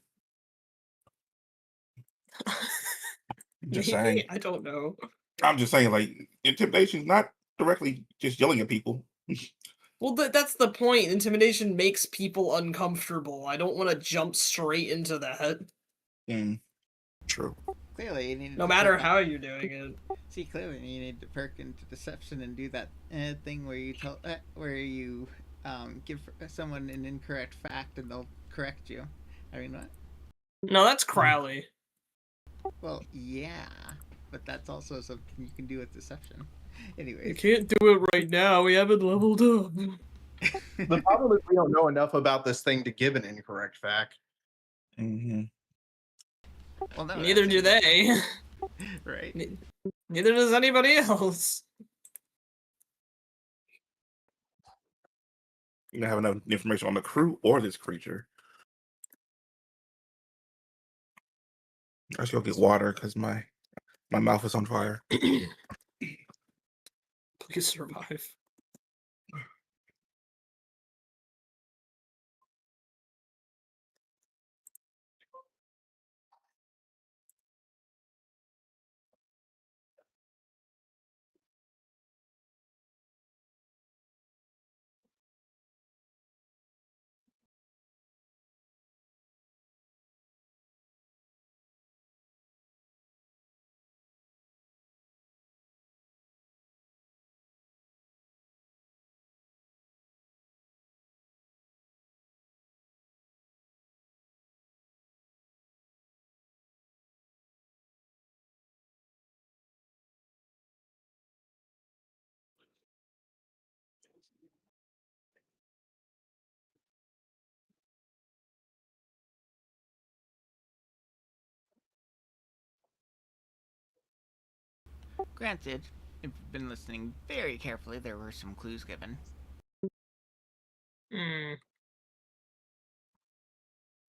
Just saying. I don't know. I'm just saying, like, intimidation is not directly just yelling at people. Well, that's the point. Intimidation makes people uncomfortable. I don't want to jump straight into that. True. Clearly, you need no matter how you're doing it. See, clearly, you need to perk into deception and do that thing where you give someone an incorrect fact and they'll correct you. I mean, what? No, that's Crowley. Well, yeah, but that's also something you can do with deception. Anyways. You can't do it right now. We haven't leveled up. The problem is we don't know enough about this thing to give an incorrect fact. Mm-hmm. Well, no, neither do they. Right. Neither does anybody else. You don't have enough information on the crew or this creature. I should go get water because my mouth is on fire. Please survive. Granted, if you've been listening very carefully, there were some clues given. Hmm.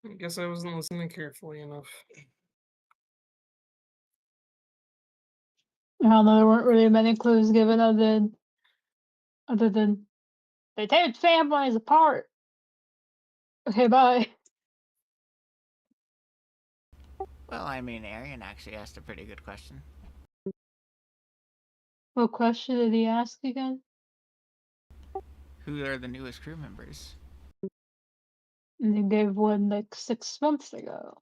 I guess I wasn't listening carefully enough. I don't know, there weren't really many clues given other than they tear families apart. Okay, bye. Well, I mean, Arian actually asked a pretty good question. What question did he ask again? Who are the newest crew members? And he gave one like 6 months ago.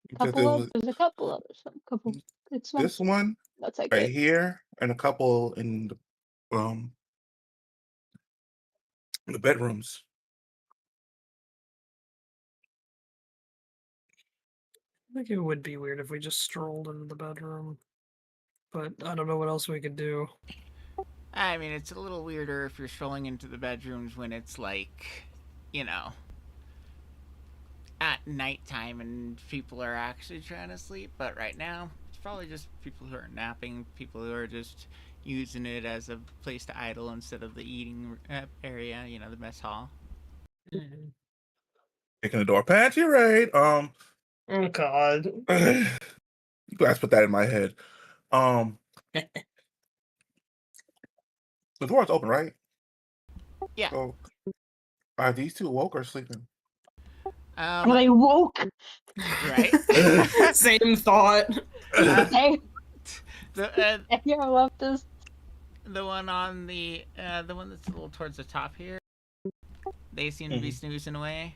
Because it was There's a couple others. A couple 6 months. this one That's like right it. here, and a couple in the bedrooms. I think it would be weird if we just strolled into the bedroom, but I don't know what else we could do. I mean, it's a little weirder if you're strolling into the bedrooms when it's like, you know, at nighttime and people are actually trying to sleep. But right now, it's probably just people who are napping, people who are just using it as a place to idle instead of the eating area, you know, the mess hall. Mm-hmm. Taking the door, Panty, right? Oh God. You guys put that in my head. The door's open, right? Yeah. So, are these two woke or sleeping? Are they woke? Right? Same thought. Hey, The you left us. the one on the one that's a little towards the top here, they seem to be snoozing away.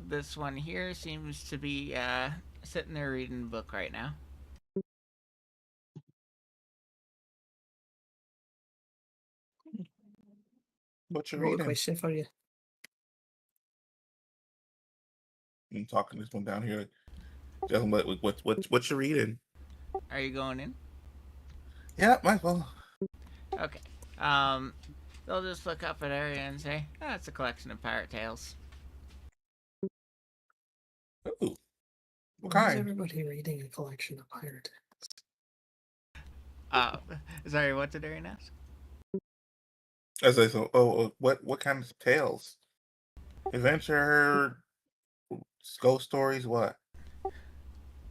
This one here seems to be sitting there reading a book right now. What you What a reading? question for you. I'm talking this one down here. Just what you reading? Are you going in? Yeah, might as well. Okay. They'll just look up at area and say, "Oh, it's a collection of pirate tales." Ooh, what Why is kind? everybody reading a collection of pirate? Sorry, what did Arian ask? As I so, what kind of tales? Adventure, ghost stories, what?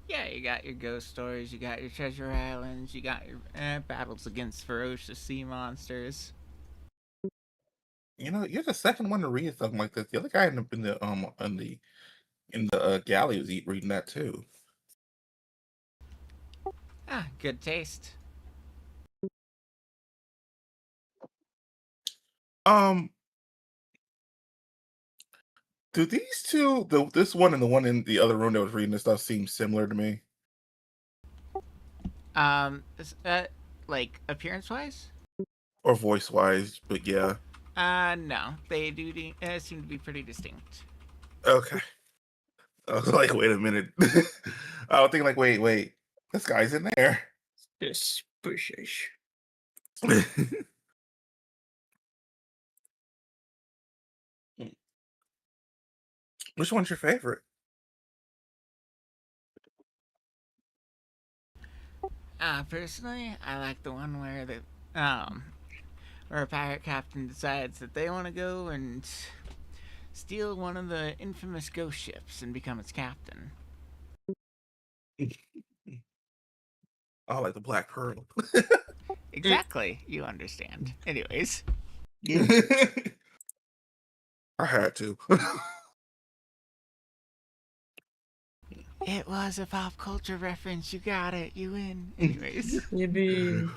Yeah, you got your ghost stories, you got your treasure islands, you got your battles against ferocious sea monsters. You know, you're the second one to read something like this. The other guy in the galley was reading that too. Ah, good taste. Um, do these two, this one and the one in the other room that was reading this stuff, seem similar to me? Like appearance wise? Or voice wise, but yeah. No, they do seem to be pretty distinct. Okay. I was like, wait a minute. I was thinking like, wait, this guy's in there. Suspicious. Which one's your favorite? Personally, I like the one where where a pirate captain decides that they want to go and steal one of the infamous ghost ships and become its captain. Oh, like the Black Pearl. Exactly, you understand. Anyways, I had to. it was a pop culture reference. You got it. You win. Anyways, Yippee.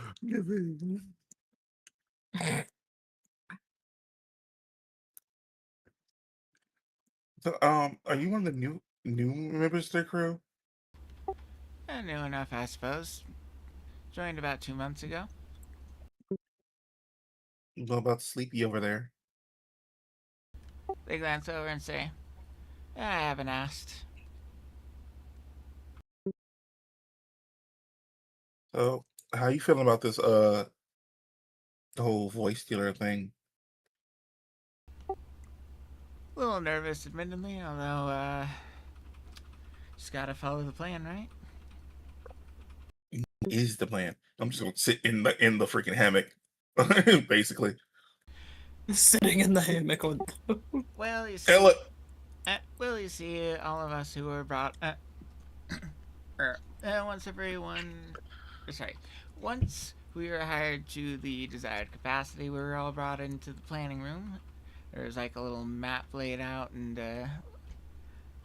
So, are you one of the new members to the crew? new enough, I suppose. Joined about 2 months ago. What about Sleepy over there? They glance over and say, "I haven't asked." So, how you feeling about this the whole voice stealer thing? A little nervous, admittedly, although just gotta follow the plan, right? is the plan? I'm just gonna sit in the freaking hammock, basically. Sitting in the hammock with. Well, you see, Ella, you see, all of us who were brought, once everyone, sorry, once we were hired to the desired capacity, we were all brought into the planning room. There was like a little map laid out and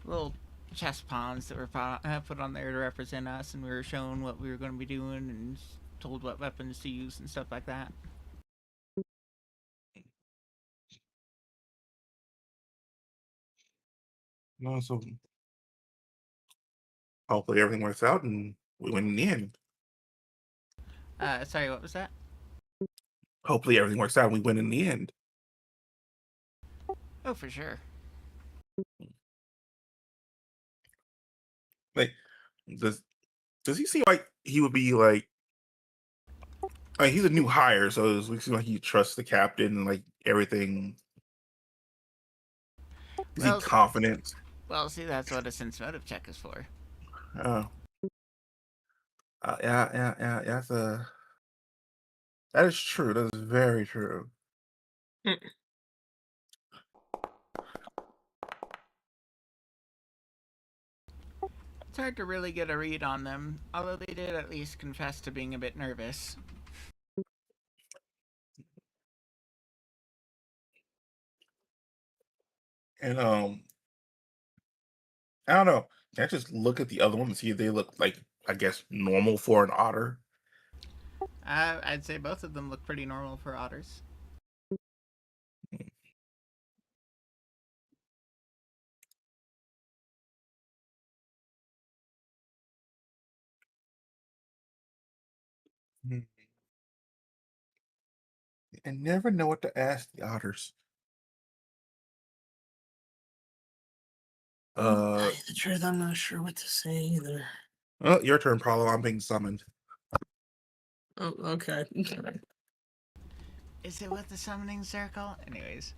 little chess pawns that were put on there to represent us, and we were shown what we were going to be doing and told what weapons to use and stuff like that. no, so hopefully everything works out and we win in the end. Sorry, what was that? Hopefully everything works out and we win in the end. Oh, for sure. Like, does he seem like he would be like? I mean, he's a new hire, so it seems like he trusts the captain and like everything. Is he confident? Well, see, that's what a sense motive check is for. Oh, yeah. That is true. That is very true. It's hard to really get a read on them, although they did at least confess to being a bit nervous. And I don't know. Can I just look at the other one and see if they look like, I guess, normal for an otter? I'd say both of them look pretty normal for otters. I never know what to ask the otters. Tell you the truth, I'm not sure what to say either. Well, your turn, Paulo. I'm being summoned. Oh, okay. Is it with the summoning circle? Anyways.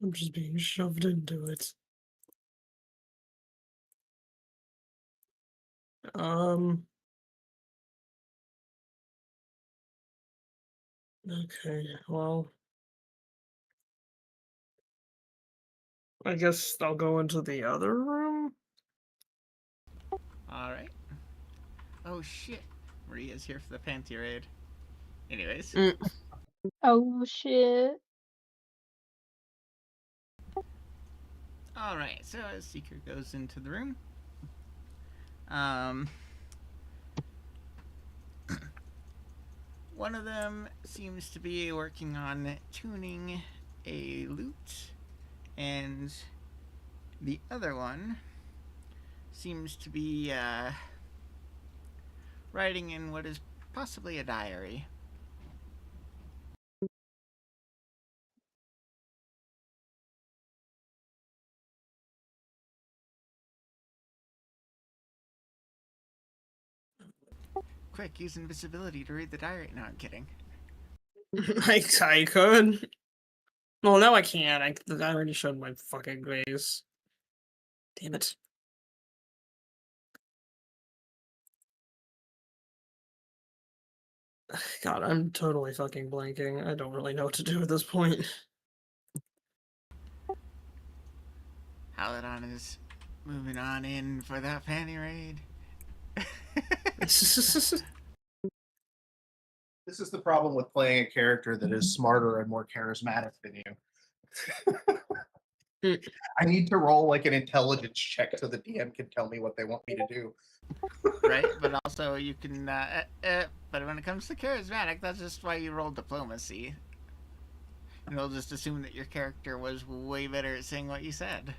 I'm just being shoved into it. Okay, well. I guess I'll go into the other room. Alright. Oh shit. Maria's here for the panty raid. Anyways. Oh shit. Alright, so as Seeker goes into the room, one of them seems to be working on tuning a lute, and the other one seems to be writing in what is possibly a diary. Quick, use invisibility to read the diary. No, I'm kidding. I could. Well, now I can't. I already showed my fucking face. Damn it. God, I'm totally fucking blanking. I don't really know what to do at this point. Halidon is moving on in for that panty raid. This is the problem with playing a character that is smarter and more charismatic than you. I need to roll like an intelligence check so the DM can tell me what they want me to do. Right, but also you can, but when it comes to charismatic, that's just why you roll diplomacy. And they'll just assume that your character was way better at saying what you said.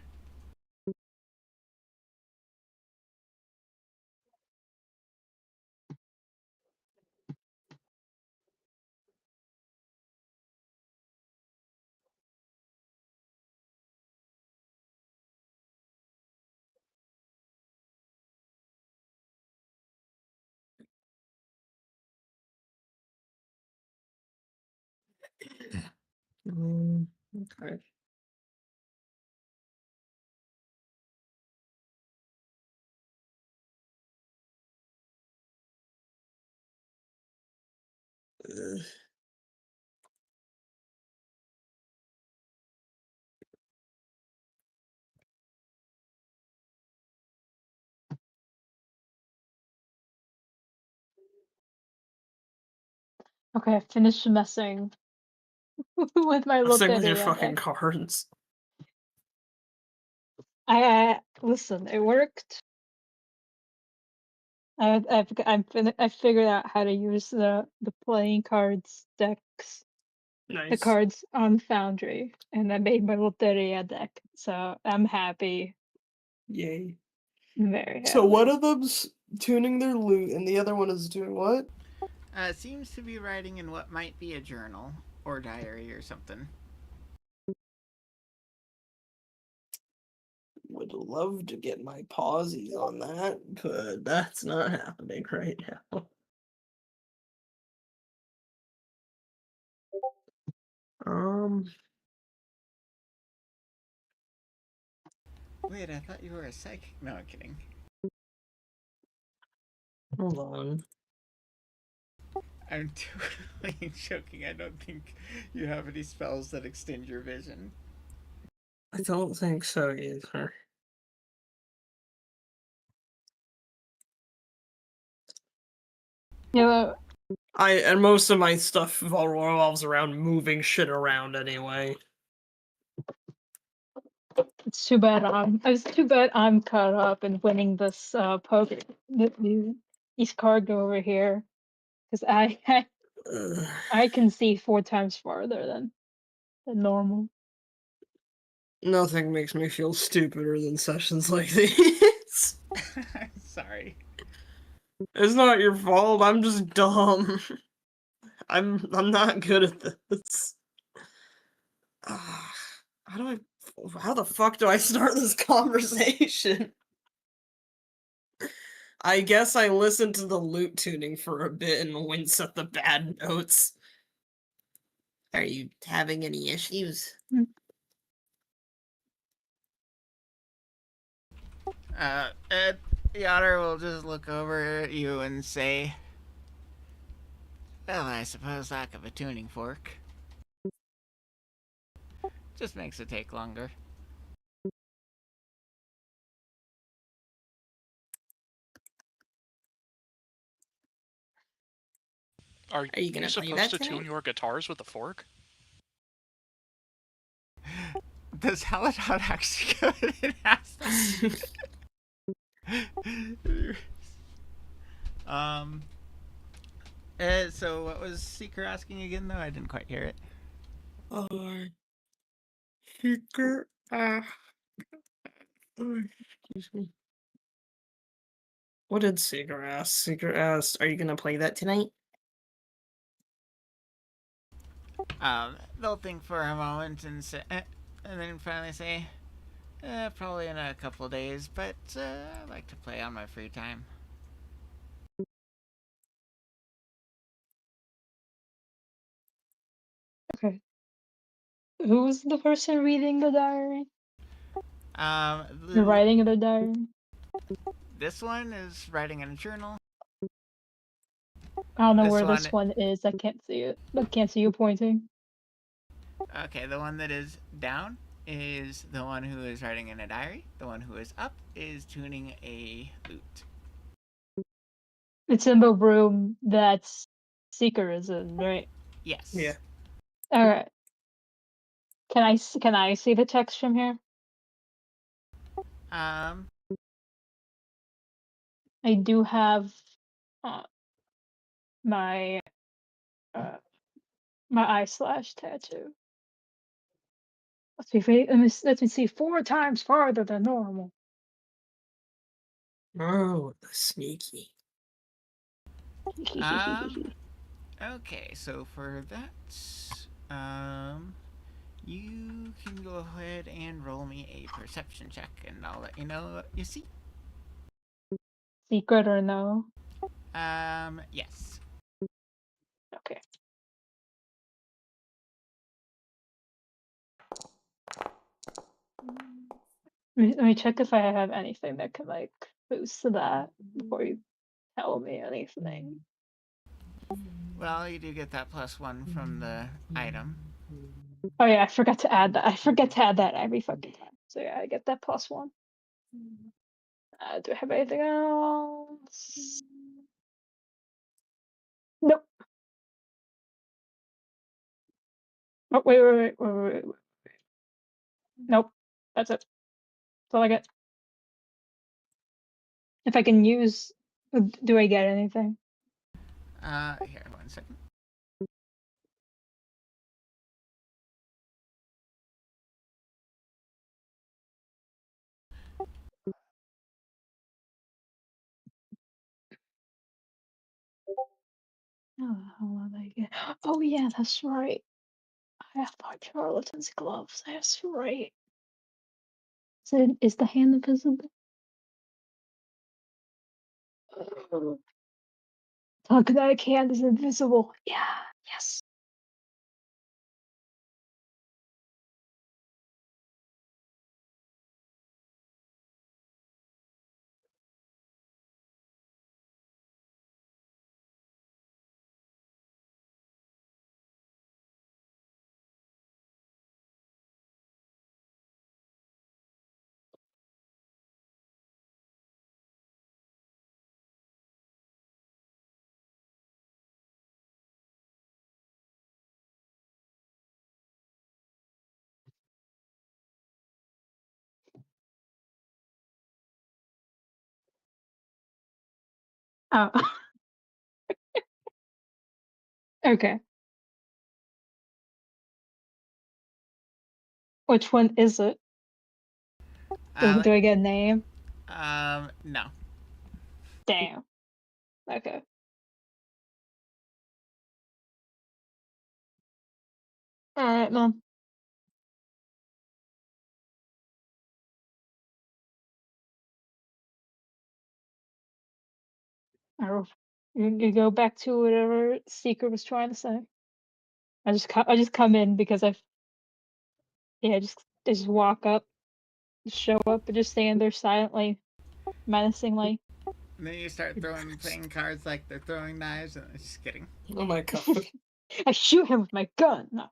Okay. Okay, I finished messing with my Same with your loteria fucking deck. cards. I listen. It worked. I figured out how to use the playing cards decks, the Nice. cards on Foundry, and I made my loteria deck. So I'm happy. Yay. I'm very happy. So one of them's tuning their loot, and the other one is doing what? Seems to be writing in what might be a journal or diary or something. Would love to get my pausies on that, but that's not happening right now. Wait, I thought you were a psychic. No, I'm kidding. Hold on. I'm totally joking. I don't think you have any spells that extend your vision. I don't think so either. Yeah, And most of my stuff all revolves around moving shit around anyway. it's too bad I'm caught up in winning this poker. These cards go over here because Ugh. I can see 4 times farther than normal. Nothing makes me feel stupider than sessions like these. I'm sorry. It's not your fault. I'm just dumb. I'm not good at this. How the fuck do I start this conversation? I guess I listened to the loot tuning for a bit and wince at the bad notes. Are you having any issues? The Otter will just look over at you and say, well, I suppose lack of a tuning fork. Just makes it take longer. Are you gonna play supposed that to tune tonight? your guitars with a fork? Does Haladon actually go ahead and ask that? So what was Seeker asking again, though? I didn't quite hear it. Seeker, excuse me. What did Seeker ask? Seeker asked, are you gonna play that tonight? They'll think for a moment and say, and then finally say, probably in a couple days, but I like to play on my free time. Okay. Who's the person reading the diary? The writing of the diary? This one is writing in a journal. I don't know This where one- this one is. I can't see it. I can't see you pointing. Okay, the one that is down is the one who is writing in a diary. The one who is up is tuning a lute. It's in the room that Seeker is in, right? Yes. Yeah. All right. Can I see the text from here? I do have my eye slash tattoo. Let me see 4 times farther than normal. Oh, the sneaky. Okay, so for that, you can go ahead and roll me a perception check, and I'll let you know what you see. Secret or no? Yes. Okay. Let me check if I have anything that can like boost that before you tell me anything. Well, you do get that +1 from the item. Oh yeah, I forgot to add that. I forget to add that every fucking time. So yeah, I get that +1. Do I have anything else? Nope. Oh, wait. Nope. That's it. That's all I get. If I can use, do I get anything? Here, 1 second. Oh, hold on, I get. Oh yeah, that's right. I have my charlatan's gloves. That's right. So is the hand invisible? Telekinetic hand is invisible. Yeah. Yes. Oh. Okay. Which one is it? Do I get a name? No. Damn. Okay. All right, Mom. Or you go back to whatever Seeker was trying to say. I just come in because just walk up, just show up, and just stand there silently, menacingly. And then you start playing cards like they're throwing knives. And just kidding. Oh my god. I shoot him with my gun. No,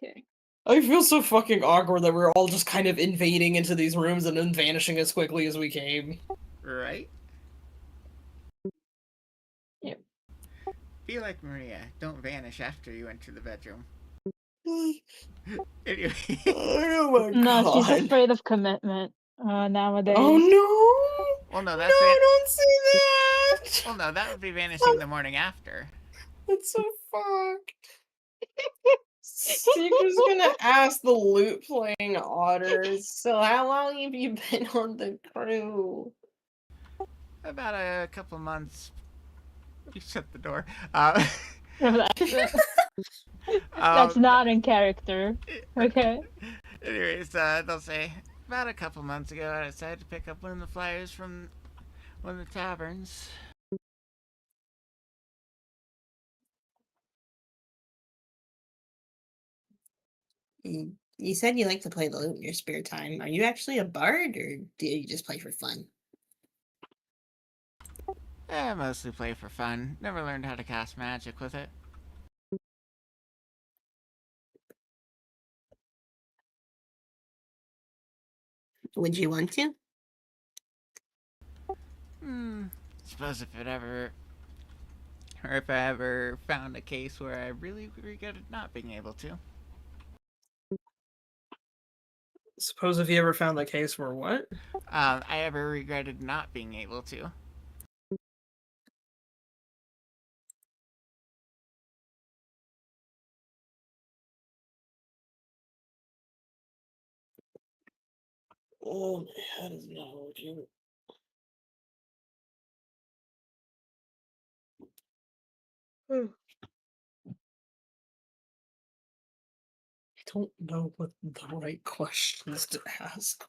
kidding. I feel so fucking awkward that we're all just kind of invading into these rooms and then vanishing as quickly as we came. Right? Yep. Be like Maria. Don't vanish after you enter the bedroom. Anyway. Oh my god. No, she's afraid of commitment nowadays. Oh no! Well, no, No, that's don't say that! Well, no, that would be vanishing the morning after. That's so fucked. Seeker's gonna ask the lute playing otters. So how long have you been on the crew? About a couple months. You shut the door. That's not in character. Okay. Anyways, they'll say, about a couple months ago, I decided to pick up one of the flyers from one of the taverns. You said you like to play the lute in your spare time. Are you actually a bard, or do you just play for fun? I mostly play for fun. Never learned how to cast magic with it. Would you want to? Suppose if I ever found a case where I really regretted not being able to. Suppose if you ever found the case where what? I ever regretted not being able to. Oh, my head is not working. I don't know what the right questions to ask.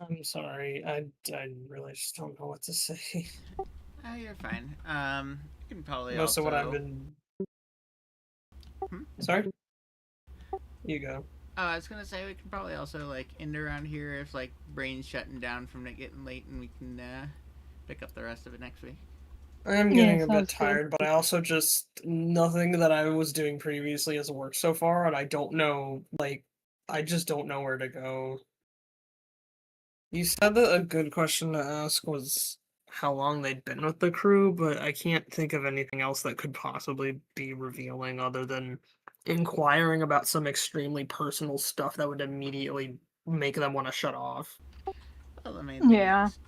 I'm sorry. I really just don't know what to say. Oh, you're fine. You can probably Most also. of what I've been. Sorry. You go. Oh, I was gonna say we can probably also like end around here if like brain's shutting down from it getting late, and we can pick up the rest of it next week. I'm Yeah, getting a bit sounds good. tired, but I also just nothing that I was doing previously has worked so far, and I don't know. Like, I just don't know where to go. You said that a good question to ask was how long they'd been with the crew, but I can't think of anything else that could possibly be revealing other than inquiring about some extremely personal stuff that would immediately make them want to shut off. Well, the main thing Yeah. is,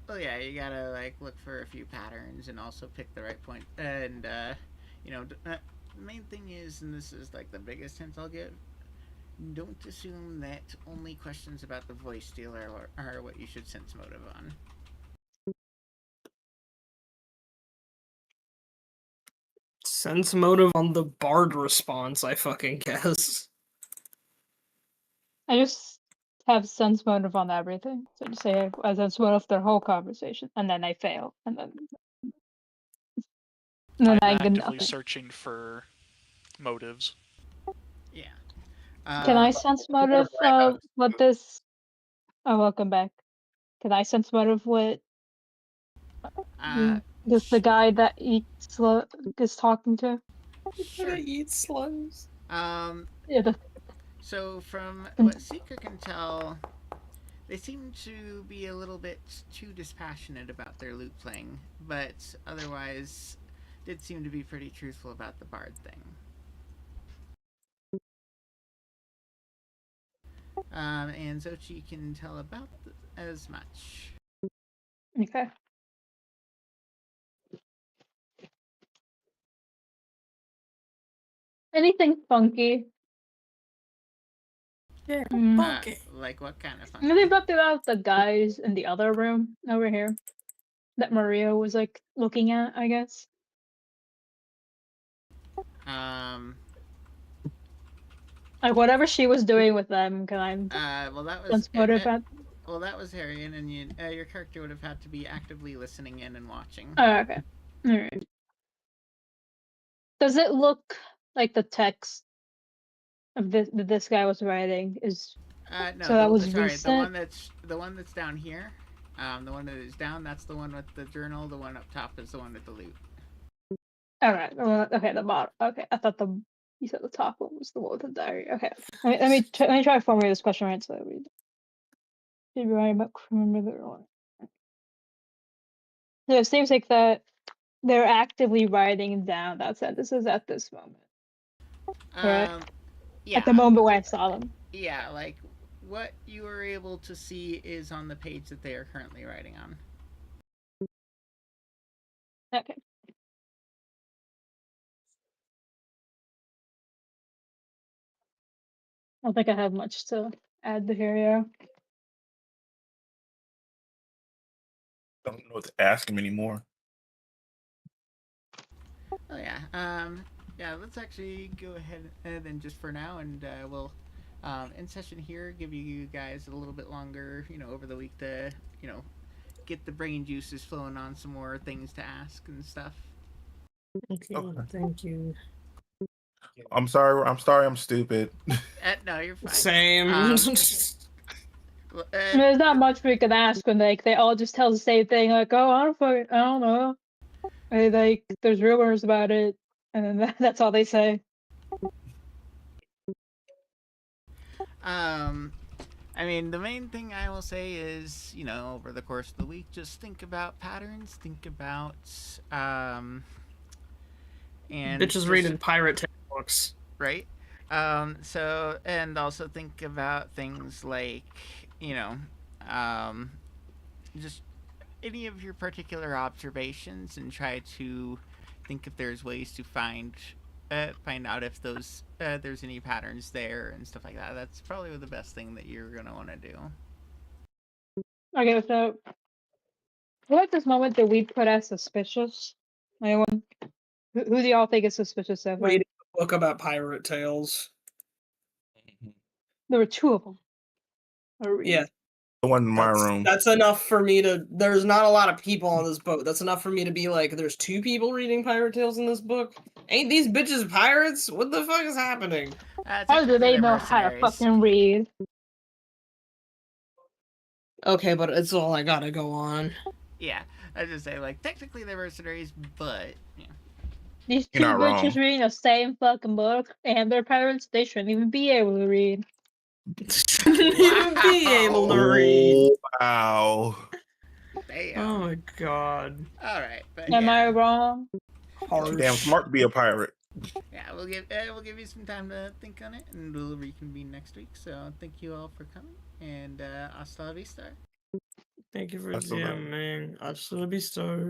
well, yeah, you gotta like look for a few patterns and also pick the right point. And the main thing is, and this is like the biggest hint I'll give. Don't assume that only questions about the voice stealer are what you should sense motive on. Sense motive on the bard response, I fucking guess. I just have sense motive on everything. So to say I sense motive their whole conversation, and then I fail, and then I'm I get actively nothing. searching for motives. Yeah. Can I sense motive what this? Oh, welcome back. Can I sense motive what the guy that eats is talking to? Sure. Eat slugs. Yeah. So from what Seeker can tell, they seem to be a little bit too dispassionate about their lute playing, but otherwise did seem to be pretty truthful about the bard thing. And Zochi can tell about as much. Okay. Anything funky? Yeah, Funky. Like what kind of funky? They talked about the guys in the other room over here that Maria was like looking at, I guess. Like whatever she was doing with them, can I? Well, that was sense motive at? well, that was Harrian, and your character would have had to be actively listening in and watching. Oh, okay. All right. Does it look like the text of this guy was writing is? No, so that was sorry, recent? the one that's down here. The one that is down, that's the one with the journal. The one up top is the one with the loot. All right. Okay, the bottom. Okay, I thought you said the top one was the one with the diary. Okay. Let me try to formulate this question right so I read. Did you write about remember the one? So it seems like that they're actively writing down that sentences at this moment. Right. Yeah. At the moment where I saw them. Yeah, like what you were able to see is on the page that they are currently writing on. Okay. I don't think I have much to add to here, yeah. Don't know what to ask him anymore. Oh yeah. Yeah. Let's actually go ahead and just for now, and we'll in session here give you guys a little bit longer, over the week to, get the brain juices flowing on some more things to ask and stuff. Okay. Thank you. I'm sorry. I'm stupid. No, you're fine. Same. There's not much we can ask when they all just tell the same thing, like, oh, I don't know. Like there's rumors about it, and then that's all they say. I mean, the main thing I will say is, over the course of the week, just think about patterns, think about, and bitches reading pirate textbooks, right? So, and also think about things like, just any of your particular observations, and try to think if there's ways to find out if there's any patterns there and stuff like that. That's probably the best thing that you're gonna want to do. Okay, so what at this moment did we put as suspicious? Anyone Who do y'all think is suspicious so far? Reading a book about pirate tales. There were 2 of them. Yeah. The one in my room. That's enough for me to. There's not a lot of people on this boat. That's enough for me to be like, there's 2 people reading pirate tales in this book. Ain't these bitches pirates? What the fuck is happening? How do they know how to fucking read? Okay, but it's all I gotta go on. Yeah, I just say like technically they're mercenaries, but yeah. These You're 2 not wrong. bitches reading the same fucking book, and they're pirates. They shouldn't even be able to read. Shouldn't even be able to read. Wow. Damn. Oh my god. All right, but Am I yeah, wrong? Too damn smart to be a pirate. yeah, we'll give you some time to think on it, and we'll reconvene next week. So thank you all for coming, and hasta la vista. Thank you for That's so good. jamming. Hasta la vista.